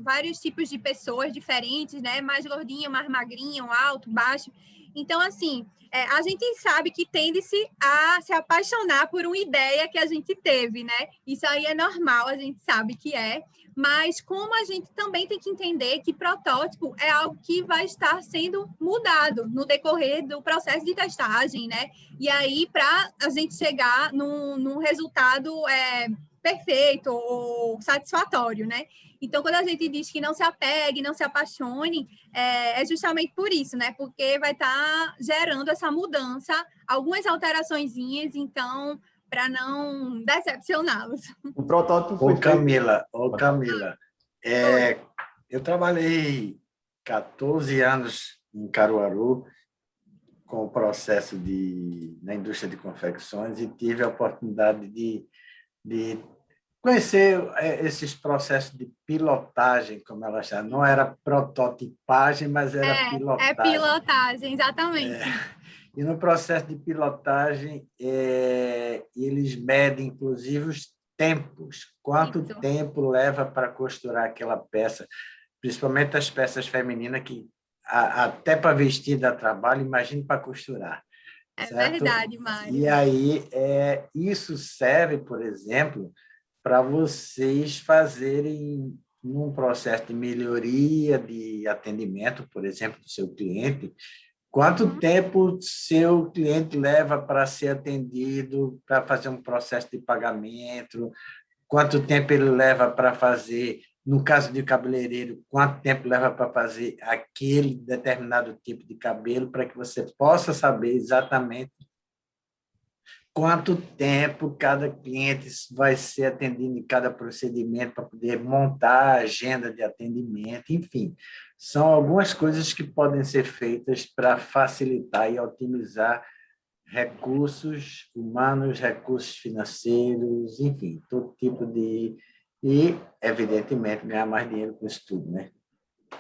vários tipos de pessoas diferentes, né? Mais gordinho, mais magrinho, alto, baixo. Então, assim, a gente sabe que tende-se a se apaixonar por uma ideia que a gente teve, né? Isso aí é normal, a gente sabe que é. Mas como a gente também tem que entender que protótipo é algo que vai estar sendo mudado no decorrer do processo de testagem, né? E aí, para a gente chegar num resultado perfeito ou satisfatório, né? Então, quando a gente diz que não se apegue, não se apaixone, é justamente por isso, né? Porque vai estar gerando essa mudança, algumas alteraçõezinhas, então, para não decepcioná-los. O protótipo foi Camila, eu trabalhei 14 anos em Caruaru, com o processo na indústria de confecções, e tive a oportunidade de conhecer esses processos de pilotagem, como ela chama. Não era prototipagem, mas era pilotagem. É pilotagem, exatamente. E no processo de pilotagem, eles medem, inclusive, os tempos. Quanto tempo leva para costurar aquela peça, principalmente as peças femininas, que até para vestir dá trabalho, imagine para costurar. É certo? verdade, Mário. E aí, isso serve, por exemplo, para vocês fazerem num processo de melhoria de atendimento, por exemplo, do seu cliente. Quanto tempo seu cliente leva para ser atendido, para fazer um processo de pagamento? Quanto tempo ele leva para fazer, no caso de cabeleireiro, quanto tempo leva para fazer aquele determinado tipo de cabelo, para que você possa saber exatamente quanto tempo cada cliente vai ser atendido em cada procedimento, para poder montar a agenda de atendimento, enfim. São algumas coisas que podem ser feitas para facilitar e otimizar recursos humanos, recursos financeiros, enfim, todo tipo de... E, evidentemente, ganhar mais dinheiro com isso tudo, né?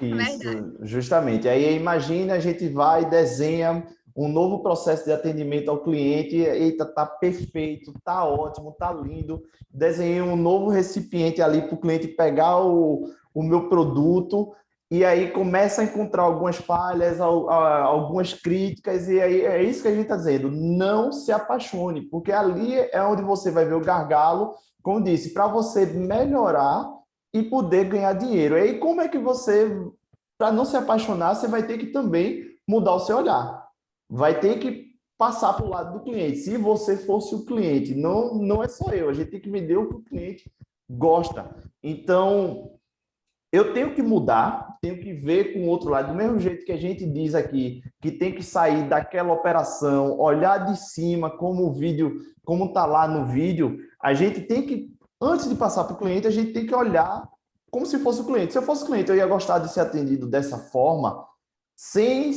Isso, justamente. Aí imagina, a gente vai e desenha um novo processo de atendimento ao cliente, eita, tá perfeito, tá ótimo, tá lindo, desenhei um novo recipiente ali para o cliente pegar o meu produto, e aí começa a encontrar algumas falhas, algumas críticas, e aí é isso que a gente está dizendo, não se apaixone, porque ali é onde você vai ver o gargalo, como disse, para você melhorar e poder ganhar dinheiro. E aí como é que você, para não se apaixonar, você vai ter que também mudar o seu olhar. Vai ter que passar para o lado do cliente. Se você fosse o cliente, não é só eu, a gente tem que vender o que o cliente gosta. Então, eu tenho que mudar, tenho que ver com o outro lado, do mesmo jeito que a gente diz aqui, que tem que sair daquela operação, olhar de cima como o vídeo, como está lá no vídeo, a gente tem que, antes de passar para o cliente, a gente tem que olhar como se fosse o cliente. Se eu fosse o cliente, eu ia gostar de ser atendido dessa forma, sem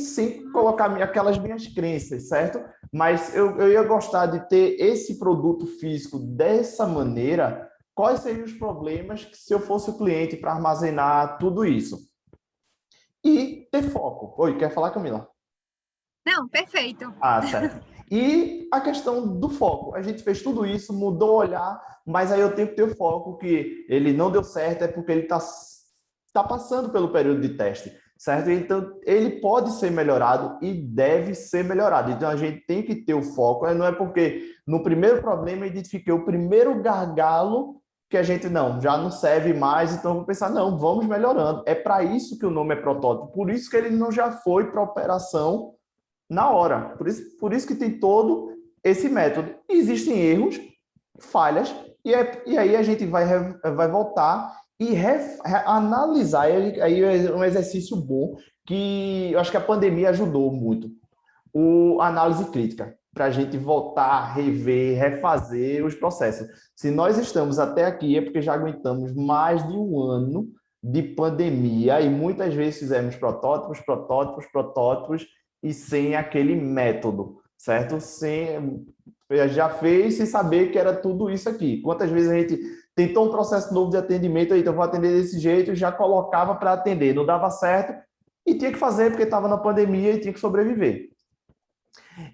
colocar aquelas minhas crenças, certo? Mas eu ia gostar de ter esse produto físico dessa maneira. Quais seriam os problemas que, se eu fosse o cliente, para armazenar tudo isso? E ter foco. Oi, quer falar, Camila? Não, perfeito. Ah, certo. E a questão do foco. A gente fez tudo isso, mudou o olhar, mas aí eu tenho que ter foco, que ele não deu certo, é porque ele está passando pelo período de teste. Certo? Então, ele pode ser melhorado e deve ser melhorado. Então, a gente tem que ter o foco. Não é porque no primeiro problema eu identifiquei o primeiro gargalo que a gente já não serve mais, então vamos pensar, não, vamos melhorando. É para isso que o nome é protótipo. Por isso que ele não já foi para operação na hora. Por isso que tem todo esse método. Existem erros, falhas, e aí a gente vai voltar e analisar. Aí é um exercício bom, que eu acho que a pandemia ajudou muito. A análise crítica, para a gente voltar, rever, refazer os processos. Se nós estamos até aqui, é porque já aguentamos mais de um ano de pandemia e muitas vezes fizemos protótipos, e sem aquele método, certo? Já fez sem saber que era tudo isso aqui. Quantas vezes a gente tentou um processo novo de atendimento, então eu vou atender desse jeito, já colocava para atender, não dava certo, e tinha que fazer porque estava na pandemia e tinha que sobreviver.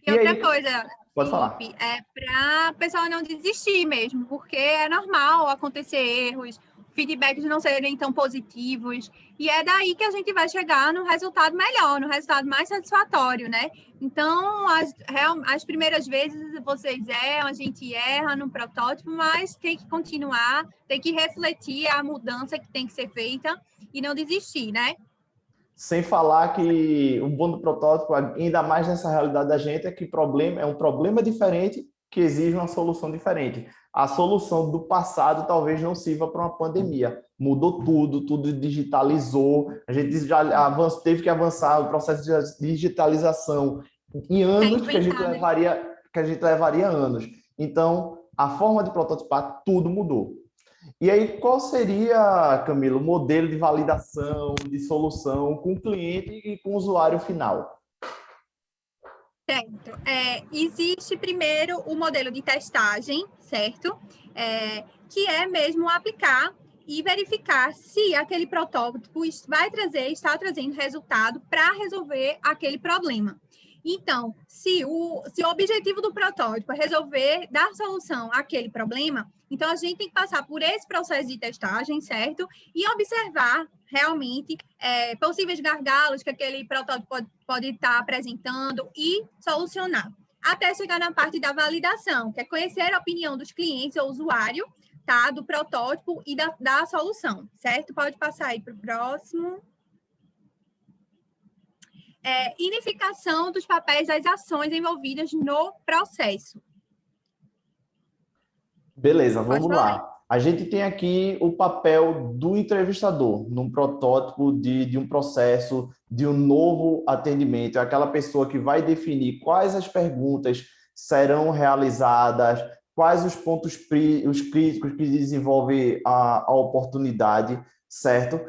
E outra coisa, pode falar. É para a pessoa não desistir mesmo, porque é normal acontecer erros, feedbacks não serem tão positivos, e é daí que a gente vai chegar no resultado melhor, no resultado mais satisfatório, né? Então, as primeiras vezes vocês erram, a gente erra no protótipo, mas tem que continuar, tem que refletir a mudança que tem que ser feita e não desistir, né? Sem falar que o bom do protótipo, ainda mais nessa realidade da gente, é que é um problema diferente que exige uma solução diferente. A solução do passado talvez não sirva para uma pandemia. Mudou tudo digitalizou, a gente já teve que avançar o processo de digitalização em anos que a gente levaria anos. Então, a forma de prototipar, tudo mudou. E aí, qual seria, Camila, o modelo de validação, de solução com o cliente e com o usuário final? Certo. Existe primeiro o modelo de testagem, certo? Que é mesmo aplicar e verificar se aquele protótipo está trazendo resultado para resolver aquele problema. Então, se o objetivo do protótipo é resolver, dar solução àquele problema, então a gente tem que passar por esse processo de testagem, certo? E observar realmente possíveis gargalos que aquele protótipo pode estar apresentando e solucionar. Até chegar na parte da validação, que é conhecer a opinião dos clientes ou usuário, tá? Do protótipo e da solução, certo? Pode passar aí para o próximo. Identificação dos papéis das ações envolvidas no processo. Beleza, vamos lá. A gente tem aqui o papel do entrevistador num protótipo de um processo, de um novo atendimento. É aquela pessoa que vai definir quais as perguntas serão realizadas, quais os pontos os críticos que desenvolvem a oportunidade, certo?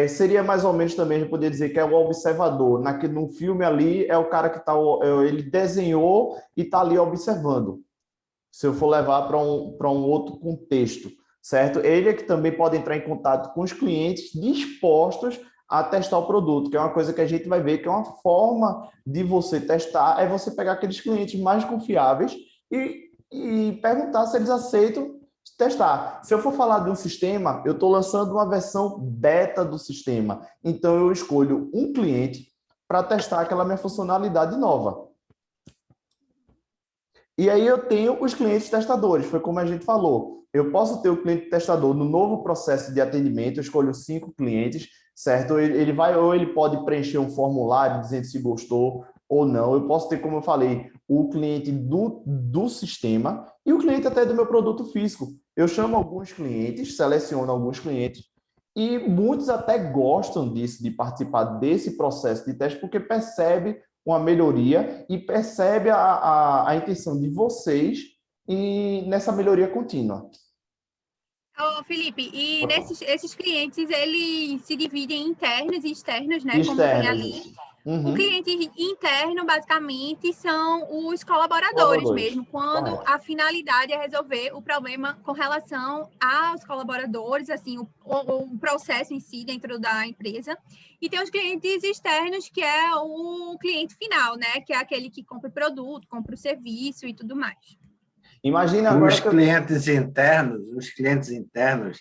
Seria mais ou menos também, a gente poderia dizer que é o observador. No filme ali, é o cara que ele desenhou e está ali observando. Se eu for levar para um outro contexto, certo? Ele é que também pode entrar em contato com os clientes dispostos a testar o produto, que é uma coisa que a gente vai ver que é uma forma de você testar, é você pegar aqueles clientes mais confiáveis e perguntar se eles aceitam testar. Se eu for falar de um sistema, eu estou lançando uma versão beta do sistema. Então, eu escolho um cliente para testar aquela minha funcionalidade nova. E aí eu tenho os clientes testadores, foi como a gente falou. Eu posso ter o cliente testador no novo processo de atendimento, eu escolho 5 clientes, certo? Ele pode preencher um formulário dizendo se gostou ou não. Eu posso ter, como eu falei, o cliente do sistema e o cliente até do meu produto físico. Eu chamo alguns clientes, seleciono alguns clientes e muitos até gostam disso, de participar desse processo de teste, porque percebe uma melhoria e percebe a intenção de vocês e nessa melhoria contínua. Felipe, e esses clientes, eles se dividem em internos e externos, né? Como tem ali. O cliente interno, basicamente, são os colaboradores mesmo, quando a finalidade é resolver o problema com relação aos colaboradores, assim, o processo em si dentro da empresa. E tem os clientes externos, que é o cliente final, né? Que é aquele que compra o produto, compra o serviço e tudo mais. Imagina agora os clientes internos,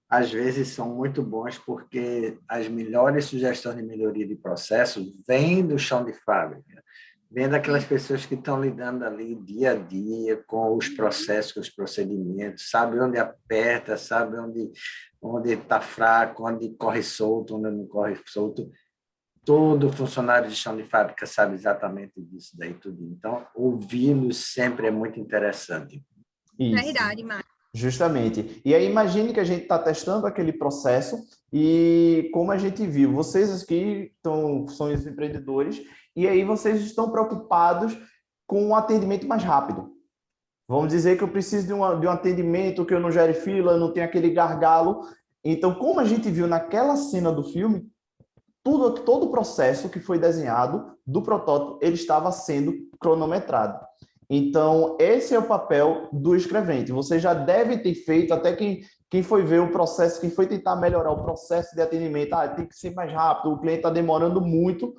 às vezes, são muito bons porque as melhores sugestões de melhoria de processo vêm do chão de fábrica, vêm daquelas pessoas que estão lidando ali dia a dia com os processos, com os procedimentos, sabe onde aperta, sabe onde está fraco, onde corre solto, onde não corre solto. Todo funcionário de chão de fábrica sabe exatamente disso daí tudo. Então, ouvi-los sempre é muito interessante. Isso. Verdade, Mário. Justamente. E aí imagine que a gente está testando aquele processo e como a gente viu, vocês aqui são os empreendedores e aí vocês estão preocupados com um atendimento mais rápido. Vamos dizer que eu preciso de um atendimento, que eu não gere fila, não tenho aquele gargalo. Então, como a gente viu naquela cena do filme, todo o processo que foi desenhado do protótipo, ele estava sendo cronometrado. Então, esse é o papel do escrevente. Você já deve ter feito, até quem foi ver o processo, quem foi tentar melhorar o processo de atendimento, tem que ser mais rápido, o cliente está demorando muito.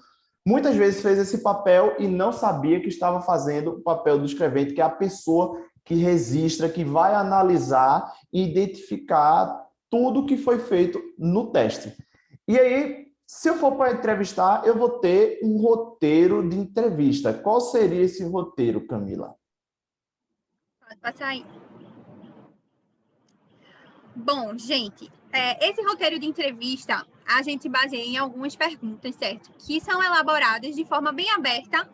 Muitas vezes fez esse papel e não sabia que estava fazendo o papel do escrevente, que é a pessoa que registra, que vai analisar e identificar tudo que foi feito no teste. E aí, se eu for para entrevistar, eu vou ter um roteiro de entrevista. Qual seria esse roteiro, Camila? Pode passar aí. Bom, gente, esse roteiro de entrevista, a gente baseia em algumas perguntas, certo? Que são elaboradas de forma bem aberta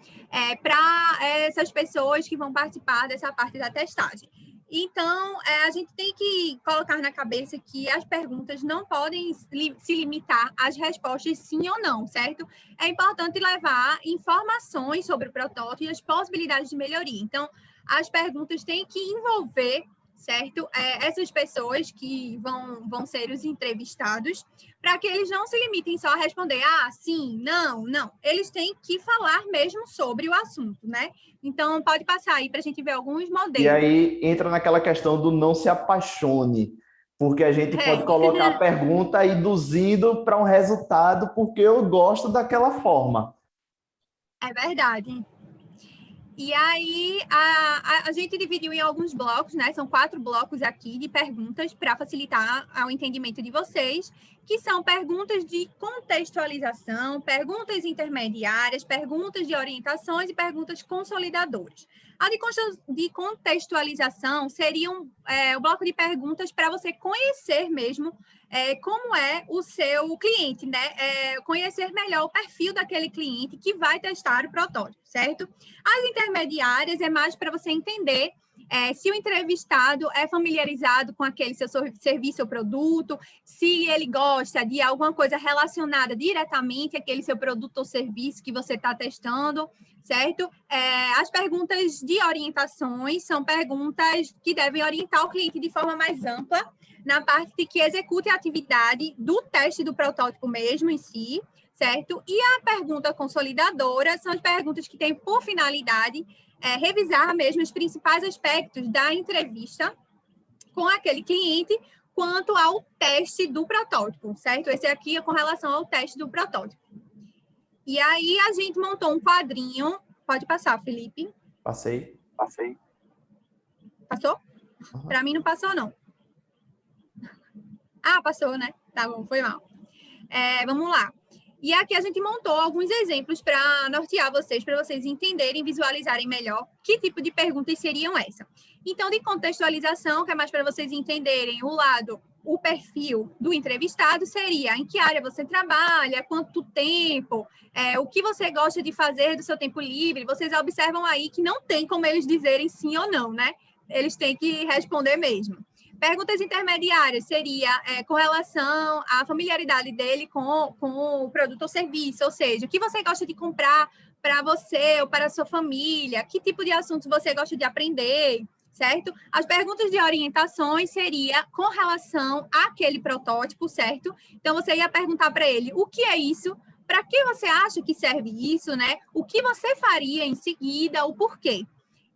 para essas pessoas que vão participar dessa parte da testagem. Então, a gente tem que colocar na cabeça que as perguntas não podem se limitar às respostas sim ou não, certo? É importante levar informações sobre o protótipo e as possibilidades de melhoria. Então, as perguntas têm que envolver certo? Essas pessoas que vão ser os entrevistados, para que eles não se limitem só a responder sim, não. Eles têm que falar mesmo sobre o assunto, né? Então, pode passar aí para a gente ver alguns modelos. E aí entra naquela questão do não se apaixone, porque a gente pode colocar a pergunta induzindo para um resultado porque eu gosto daquela forma. É verdade. E aí, a gente dividiu em alguns blocos, né? São 4 blocos aqui de perguntas para facilitar o entendimento de vocês, que são perguntas de contextualização, perguntas intermediárias, perguntas de orientações e perguntas consolidadoras. A de contextualização seria o bloco de perguntas para você conhecer mesmo como é o seu cliente, né? Conhecer melhor o perfil daquele cliente que vai testar o protótipo, certo? As intermediárias é mais para você entender se o entrevistado é familiarizado com aquele seu serviço ou produto, se ele gosta de alguma coisa relacionada diretamente àquele seu produto ou serviço que você está testando, certo? As perguntas de orientações são perguntas que devem orientar o cliente de forma mais ampla, na parte de que execute a atividade do teste do protótipo mesmo em si, certo? E a pergunta consolidadora são as perguntas que têm por finalidade revisar mesmo os principais aspectos da entrevista com aquele cliente quanto ao teste do protótipo, certo? Esse aqui é com relação ao teste do protótipo. E aí a gente montou um quadrinho. Pode passar, Felipe. Passei. Passou? Uhum. Para mim não passou, não. Passou, né? Tá bom, foi mal. Vamos lá. E aqui a gente montou alguns exemplos para nortear vocês, para vocês entenderem, visualizarem melhor que tipo de perguntas seriam essa. Então, de contextualização, que é mais para vocês entenderem o perfil do entrevistado, seria em que área você trabalha, quanto tempo, o que você gosta de fazer do seu tempo livre. Vocês observam aí que não tem como eles dizerem sim ou não, né? Eles têm que responder mesmo. Perguntas intermediárias seria com relação à familiaridade dele com o produto ou serviço, ou seja, o que você gosta de comprar para você ou para a sua família, que tipo de assuntos você gosta de aprender, certo? As perguntas de orientações seria com relação àquele protótipo, certo? Então, você ia perguntar para ele o que é isso, para que você acha que serve isso, né? O que você faria em seguida, o porquê.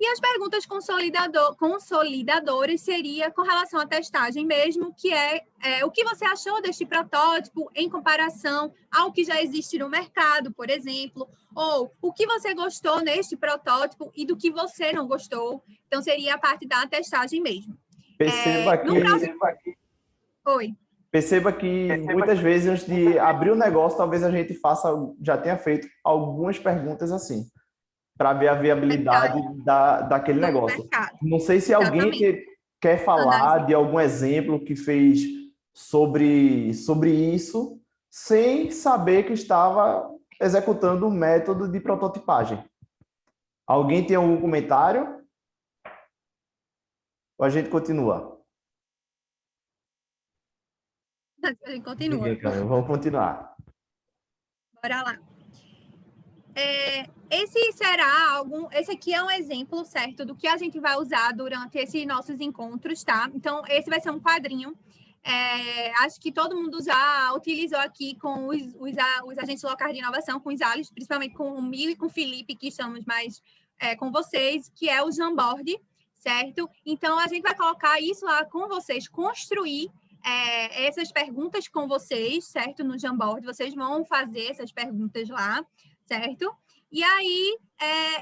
E as perguntas consolidadoras seria com relação à testagem mesmo, que o que você achou deste protótipo em comparação ao que já existe no mercado, por exemplo, ou o que você gostou neste protótipo e do que você não gostou. Então, seria a parte da testagem mesmo. Perceba que muitas vezes, antes de abrir o negócio, talvez a gente já tenha feito algumas perguntas assim, para ver a viabilidade daquele negócio. Não sei se alguém quer falar de algum exemplo que fez sobre isso, sem saber que estava executando o método de prototipagem. Alguém tem algum comentário? Ou a gente continua? A gente continua. Vamos continuar. Bora lá. Esse aqui é um exemplo, certo, do que a gente vai usar durante esses nossos encontros, tá? Então, esse vai ser um quadrinho. Acho que todo mundo já utilizou aqui com os agentes locais de inovação, com os ALIs, principalmente com o Mil e com o Felipe, que estamos mais com vocês, que é o Jamboard, certo? Então, a gente vai colocar isso lá com vocês, construir essas perguntas com vocês, certo? No Jamboard, vocês vão fazer essas perguntas lá, certo? E aí,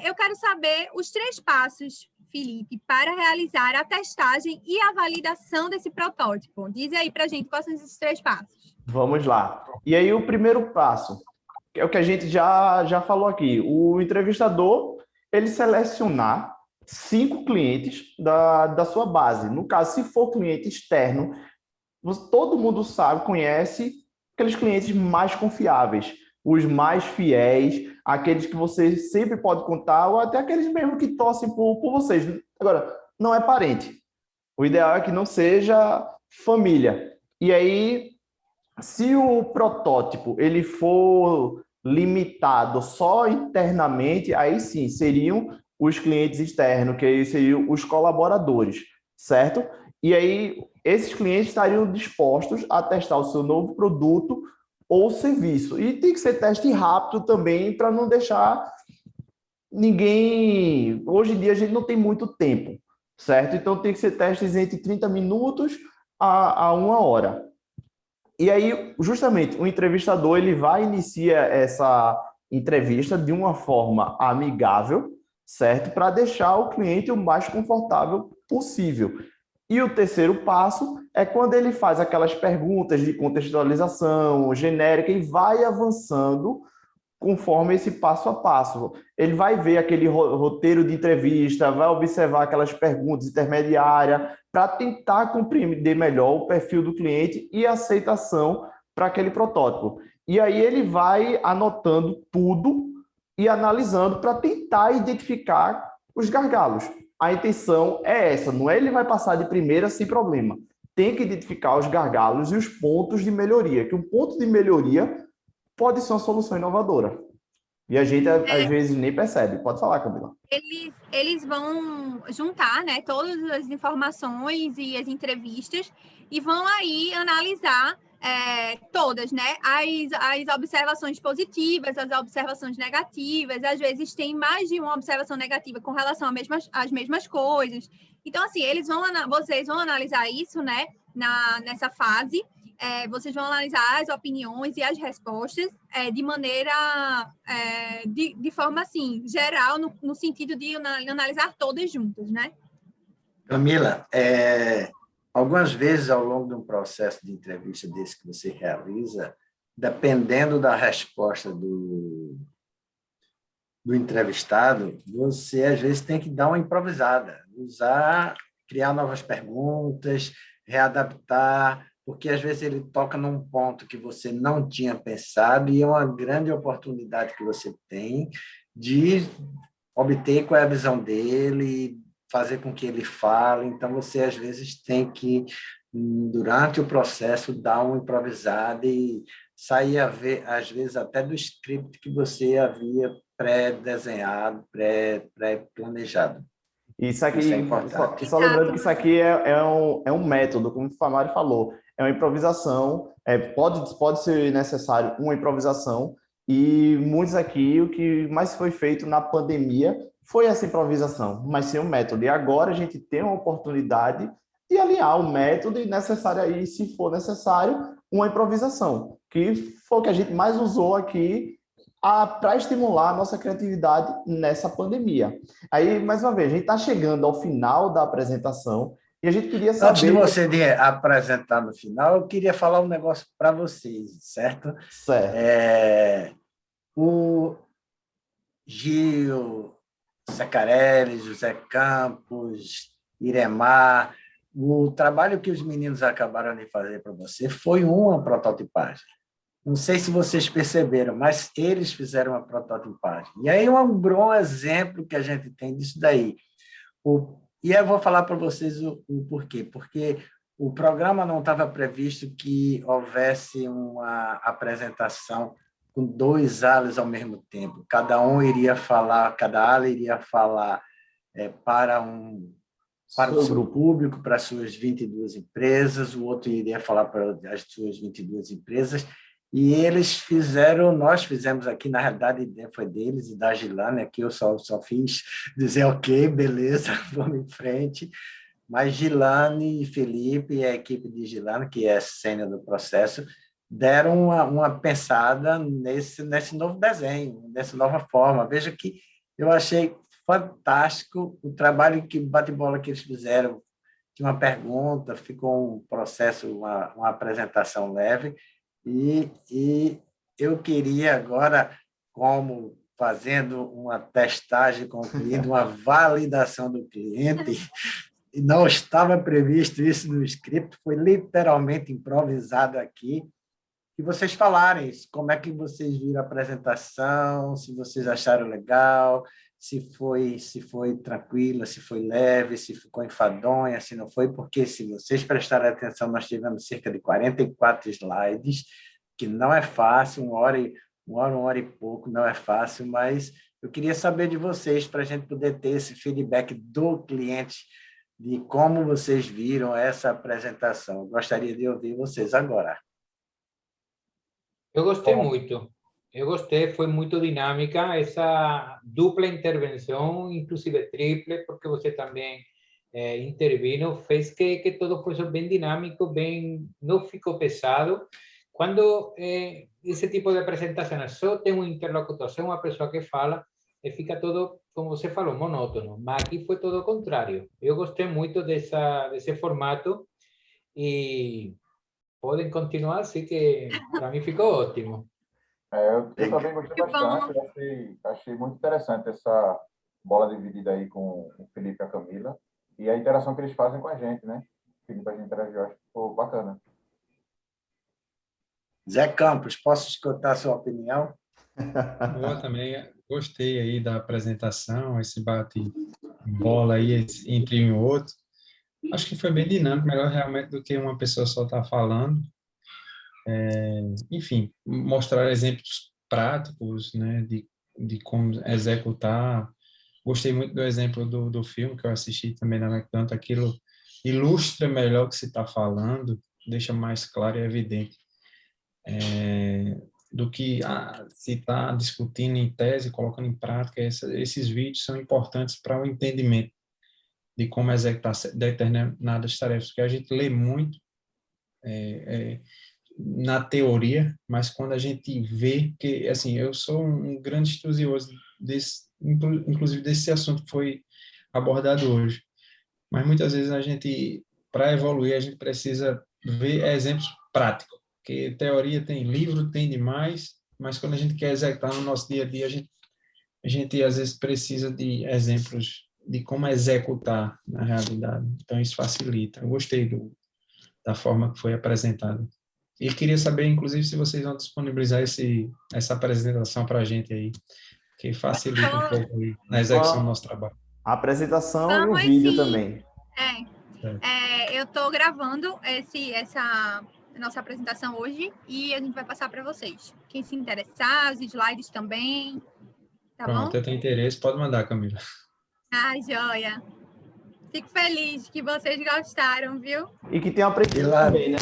eu quero saber os 3 passos, Felipe, para realizar a testagem e a validação desse protótipo. Diz aí para a gente quais são esses 3 passos. Vamos lá. E aí, o primeiro passo, que é o que a gente já falou aqui. O entrevistador, ele selecionar 5 clientes da sua base. No caso, se for cliente externo, todo mundo conhece aqueles clientes mais confiáveis, os mais fiéis, aqueles que você sempre pode contar, ou até aqueles mesmo que torcem por vocês. Agora, não é parente. O ideal é que não seja família. E aí, se o protótipo ele for limitado só internamente, aí sim, seriam os clientes externos, que aí seriam os colaboradores. certo? E aí, esses clientes estariam dispostos a testar o seu novo produto ou serviço. E tem que ser teste rápido também, para não deixar ninguém... Hoje em dia, a gente não tem muito tempo, certo? Então, tem que ser testes entre 30 minutos a 1 hora. E aí, justamente, o entrevistador ele vai iniciar essa entrevista de uma forma amigável, certo? Para deixar o cliente o mais confortável possível. E o terceiro passo é quando ele faz aquelas perguntas de contextualização genérica e vai avançando conforme esse passo a passo. Ele vai ver aquele roteiro de entrevista, vai observar aquelas perguntas intermediárias para tentar compreender melhor o perfil do cliente e a aceitação para aquele protótipo. E aí ele vai anotando tudo e analisando para tentar identificar os gargalos. A intenção é essa, não é ele vai passar de primeira sem problema. Tem que identificar os gargalos e os pontos de melhoria, que um ponto de melhoria pode ser uma solução inovadora. E a gente, às vezes, nem percebe. Pode falar, Camila. Eles vão juntar, né, todas as informações e as entrevistas e vão aí analisar todas, né? As observações positivas, as observações negativas. Às vezes tem mais de uma observação negativa com relação às mesmas coisas. Então, assim, vocês vão analisar isso, né, nessa fase. Vocês vão analisar as opiniões e as respostas de maneira, de forma, assim, geral, no sentido de analisar todas juntas, né? Camila, algumas vezes ao longo de um processo de entrevista desse que você realiza, dependendo da resposta do entrevistado, você às vezes tem que dar uma improvisada, criar novas perguntas, readaptar, porque às vezes ele toca num ponto que você não tinha pensado e é uma grande oportunidade que você tem de obter qual é a visão dele, fazer com que ele fale. Então, você às vezes tem que, durante o processo, dar uma improvisada e sair às vezes até do script que você havia pré-desenhado, pré-planejado. Isso aqui, Isso é importante. só lembrando que isso aqui é um método, como o Famário falou, é uma improvisação, pode ser necessário uma improvisação, e muitos aqui, o que mais foi feito na pandemia foi essa improvisação, mas sem um método. E agora a gente tem uma oportunidade de alinhar o método e necessário aí, se for necessário, uma improvisação, que foi o que a gente mais usou aqui para estimular a nossa criatividade nessa pandemia. Aí, mais uma vez, a gente está chegando ao final da apresentação e a gente queria saber... Antes de você apresentar no final, eu queria falar um negócio para vocês, certo? Certo. O Gil, Secarelli, José Campos, Iremar, o trabalho que os meninos acabaram de fazer para você foi uma prototipagem. Não sei se vocês perceberam, mas eles fizeram uma prototipagem. E aí um bom exemplo que a gente tem disso daí. E eu vou falar para vocês o porquê. Porque o programa não estava previsto que houvesse uma apresentação com 2 alas ao mesmo tempo. Cada ala iria falar para o seu público, para as suas 22 empresas, o outro iria falar para as suas 22 empresas. E nós fizemos aqui, na realidade, a ideia foi deles e da Gilane, aqui eu só fiz dizer, ok, beleza, vamos em frente. Mas Gilane e Felipe e a equipe de Gilane, que é sênior do processo, deram uma pensada nesse novo desenho, nessa nova forma. Veja que eu achei fantástico o trabalho que bate-bola que eles fizeram. Tinha uma pergunta, ficou um processo, uma apresentação leve. E eu queria agora, como fazendo uma testagem com o cliente, uma validação do cliente, e não estava previsto isso no script, foi literalmente improvisado aqui, e vocês falarem como é que vocês viram a apresentação, se vocês acharam legal, se foi tranquila, se foi leve, se ficou enfadonha, se não foi, porque se vocês prestarem atenção, nós tivemos cerca de 44 slides, que não é fácil, uma hora e pouco, não é fácil, mas eu queria saber de vocês, para a gente poder ter esse feedback do cliente de como vocês viram essa apresentação. Eu gostaria de ouvir vocês agora. Eu gostei muito. Eu gostei, foi muito dinâmica essa dupla intervenção, inclusive triple, porque você também intervino, fez que todo fosse bem dinâmico, bem, não ficou pesado. Quando esse tipo de apresentação só tem um interlocutor, só uma pessoa que fala, fica todo, como você falou, monótono. Mas aqui foi todo o contrário. Eu gostei muito desse formato e podem continuar, assim que para mim ficou ótimo. Eu também gostei bastante, achei muito interessante essa bola dividida aí com o Felipe e a Camila, e a interação que eles fazem com a gente, né? Felipe, a gente interagiu, acho que ficou bacana. Zé Campos, posso escutar a sua opinião? Eu também gostei aí da apresentação, esse bate-bola aí entre um e outro. Acho que foi bem dinâmico, melhor realmente do que uma pessoa só estar falando. Enfim, mostrar exemplos práticos, né, de como executar. Gostei muito do exemplo do filme que eu assisti também na McDonald's. Aquilo ilustra melhor o que se está falando, deixa mais claro e evidente do que se está discutindo em tese, colocando em prática. Esses vídeos são importantes para o entendimento de como executar determinadas tarefas, porque a gente lê muito na teoria, mas quando a gente vê que, assim, eu sou um grande estudioso inclusive desse assunto que foi abordado hoje, mas muitas vezes a gente, para evoluir, a gente precisa ver exemplos práticos, porque teoria tem livro, tem demais, mas quando a gente quer executar no nosso dia a dia, a gente às vezes precisa de exemplos de como executar na realidade, então isso facilita. Eu gostei da forma que foi apresentado. E queria saber, inclusive, se vocês vão disponibilizar essa apresentação para a gente aí, que facilita um pouco aí na execução do nosso trabalho. A apresentação e o vídeo também. Eu estou gravando essa nossa apresentação hoje e a gente vai passar para vocês. Quem se interessar, os slides também. Tá Pronto, bom? eu tenho interesse, pode mandar, Camila. Joia. Fico feliz que vocês gostaram, viu? E que tenham aprendido também, né?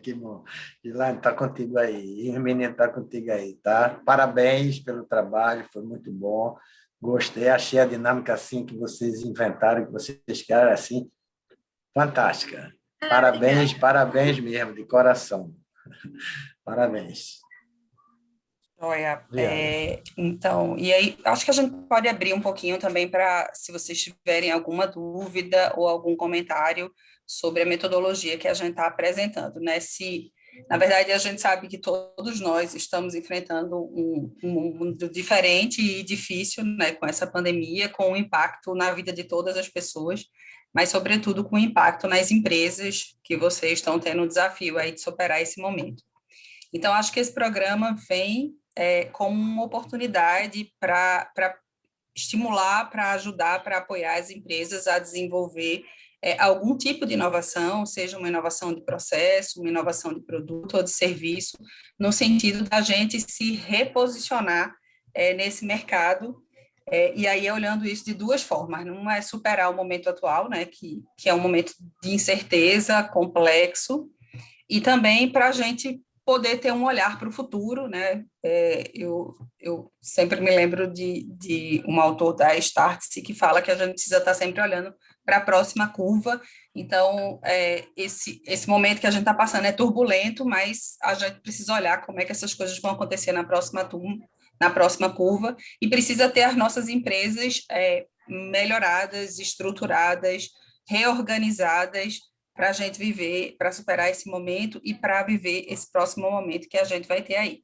Que bom. Ilane, está contigo aí. E o menino está contigo aí, tá? Parabéns pelo trabalho, foi muito bom. Gostei, achei a dinâmica assim que vocês inventaram, que vocês criaram assim, fantástica. Parabéns, parabéns mesmo, de coração. Parabéns. Olha, então, e aí, acho que a gente pode abrir um pouquinho também para, se vocês tiverem alguma dúvida ou algum comentário sobre a metodologia que a gente está apresentando, né? Na verdade, a gente sabe que todos nós estamos enfrentando um mundo diferente e difícil, né, com essa pandemia, com o impacto na vida de todas as pessoas, mas, sobretudo, com o impacto nas empresas que vocês estão tendo o desafio aí de superar esse momento. Então, acho que esse programa vem como uma oportunidade para estimular, para ajudar, para apoiar as empresas a desenvolver algum tipo de inovação, seja uma inovação de processo, uma inovação de produto ou de serviço, no sentido da gente se reposicionar nesse mercado, e aí olhando isso de duas formas. Uma é superar o momento atual, né, que é um momento de incerteza, complexo, e também para a gente poder ter um olhar para o futuro, né? Eu sempre me lembro de um autor da Startse que fala que a gente precisa estar sempre olhando para a próxima curva. Então, esse momento que a gente está passando é turbulento, mas a gente precisa olhar como é que essas coisas vão acontecer na próxima curva, e precisa ter as nossas empresas melhoradas, estruturadas, reorganizadas, para a gente viver, para superar esse momento e para viver esse próximo momento que a gente vai ter aí.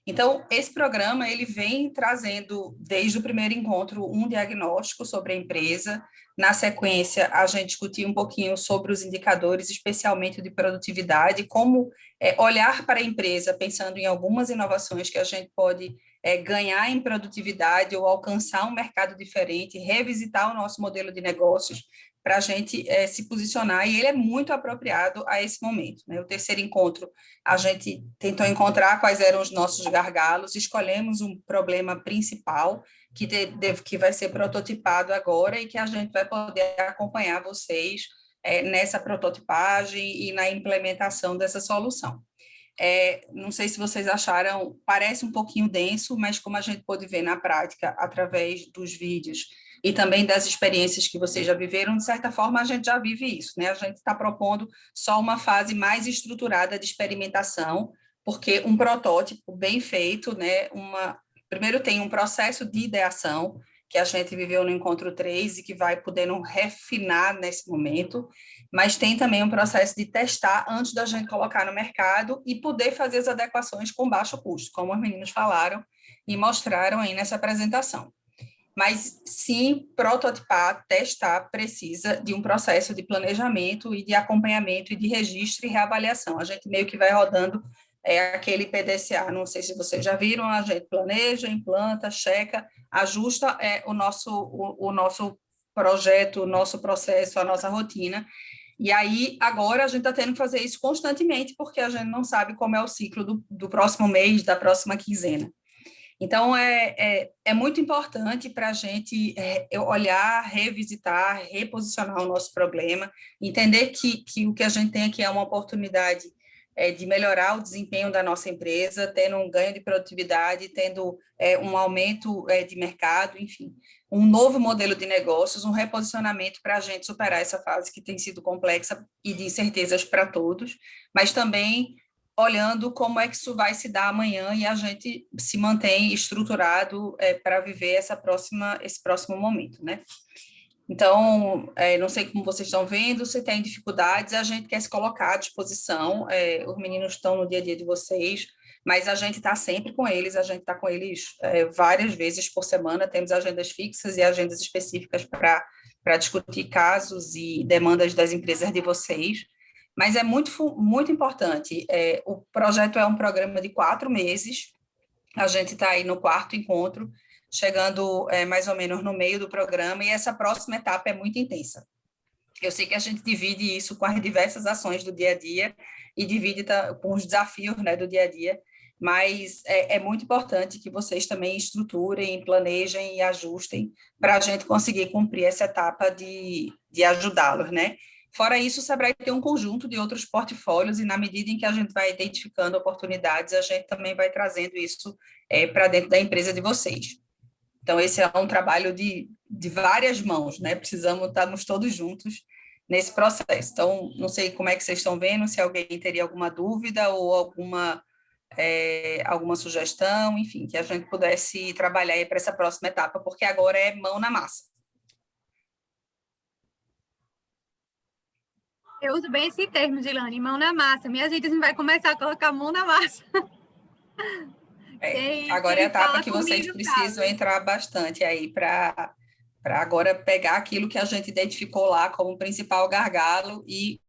Então, esse programa, ele vem trazendo, desde o primeiro encontro, um diagnóstico sobre a empresa. Na sequência, a gente discutiu um pouquinho sobre os indicadores, especialmente de produtividade, como olhar para a empresa, pensando em algumas inovações que a gente pode ganhar em produtividade ou alcançar um mercado diferente, revisitar o nosso modelo de negócios, para a gente se posicionar, e ele é muito apropriado a esse momento, né? O terceiro encontro, a gente tentou encontrar quais eram os nossos gargalos, escolhemos um problema principal, que vai ser prototipado agora, e que a gente vai poder acompanhar vocês nessa prototipagem e na implementação dessa solução. Não sei se vocês acharam, parece um pouquinho denso, mas como a gente pôde ver na prática, através dos vídeos e também das experiências que vocês já viveram, de certa forma a gente já vive isso, né? A gente está propondo só uma fase mais estruturada de experimentação, porque um protótipo bem feito, né? Primeiro tem um processo de ideação, que a gente viveu no Encontro 3 e que vai podendo refinar nesse momento, mas tem também um processo de testar antes da gente colocar no mercado e poder fazer as adequações com baixo custo, como os meninos falaram e mostraram aí nessa apresentação. Mas, sim, prototipar, testar, precisa de um processo de planejamento e de acompanhamento e de registro e reavaliação. A gente meio que vai rodando aquele PDCA, não sei se vocês já viram, a gente planeja, implanta, checa, ajusta o nosso projeto, o nosso processo, a nossa rotina. E aí, agora, a gente está tendo que fazer isso constantemente, porque a gente não sabe como é o ciclo do próximo mês, da próxima quinzena. Então, é muito importante para a gente olhar, revisitar, reposicionar o nosso problema, entender que o que a gente tem aqui é uma oportunidade de melhorar o desempenho da nossa empresa, tendo um ganho de produtividade, tendo um aumento de mercado, enfim, um novo modelo de negócios, um reposicionamento para a gente superar essa fase que tem sido complexa e de incertezas para todos, mas também olhando como é que isso vai se dar amanhã e a gente se mantém estruturado para viver esse próximo momento, né? Então, não sei como vocês estão vendo, se tem dificuldades, a gente quer se colocar à disposição, os meninos estão no dia a dia de vocês, mas a gente está sempre com eles, a gente está com eles várias vezes por semana, temos agendas fixas e agendas específicas para discutir casos e demandas das empresas de vocês. Mas é muito, muito importante. O projeto é um programa de 4 meses, a gente está aí no 4º encontro, chegando mais ou menos no meio do programa, e essa próxima etapa é muito intensa. Eu sei que a gente divide isso com as diversas ações do dia a dia, e divide com os desafios, né, do dia a dia, mas é muito importante que vocês também estruturem, planejem e ajustem para a gente conseguir cumprir essa etapa de ajudá-los, né? Fora isso, o Sebrae tem um conjunto de outros portfólios e, na medida em que a gente vai identificando oportunidades, a gente também vai trazendo isso para dentro da empresa de vocês. Então, esse é um trabalho de várias mãos, né? Estamos todos juntos nesse processo. Então, não sei como é que vocês estão vendo, se alguém teria alguma dúvida ou alguma sugestão, enfim, que a gente pudesse trabalhar aí para essa próxima etapa, porque agora é mão na massa. Eu uso bem esse termo, Gilane, mão na massa. Minha gente, a gente vai começar a colocar a mão na massa. Agora é a etapa que vocês precisam entrar bastante aí para agora pegar aquilo que a gente identificou lá como principal gargalo e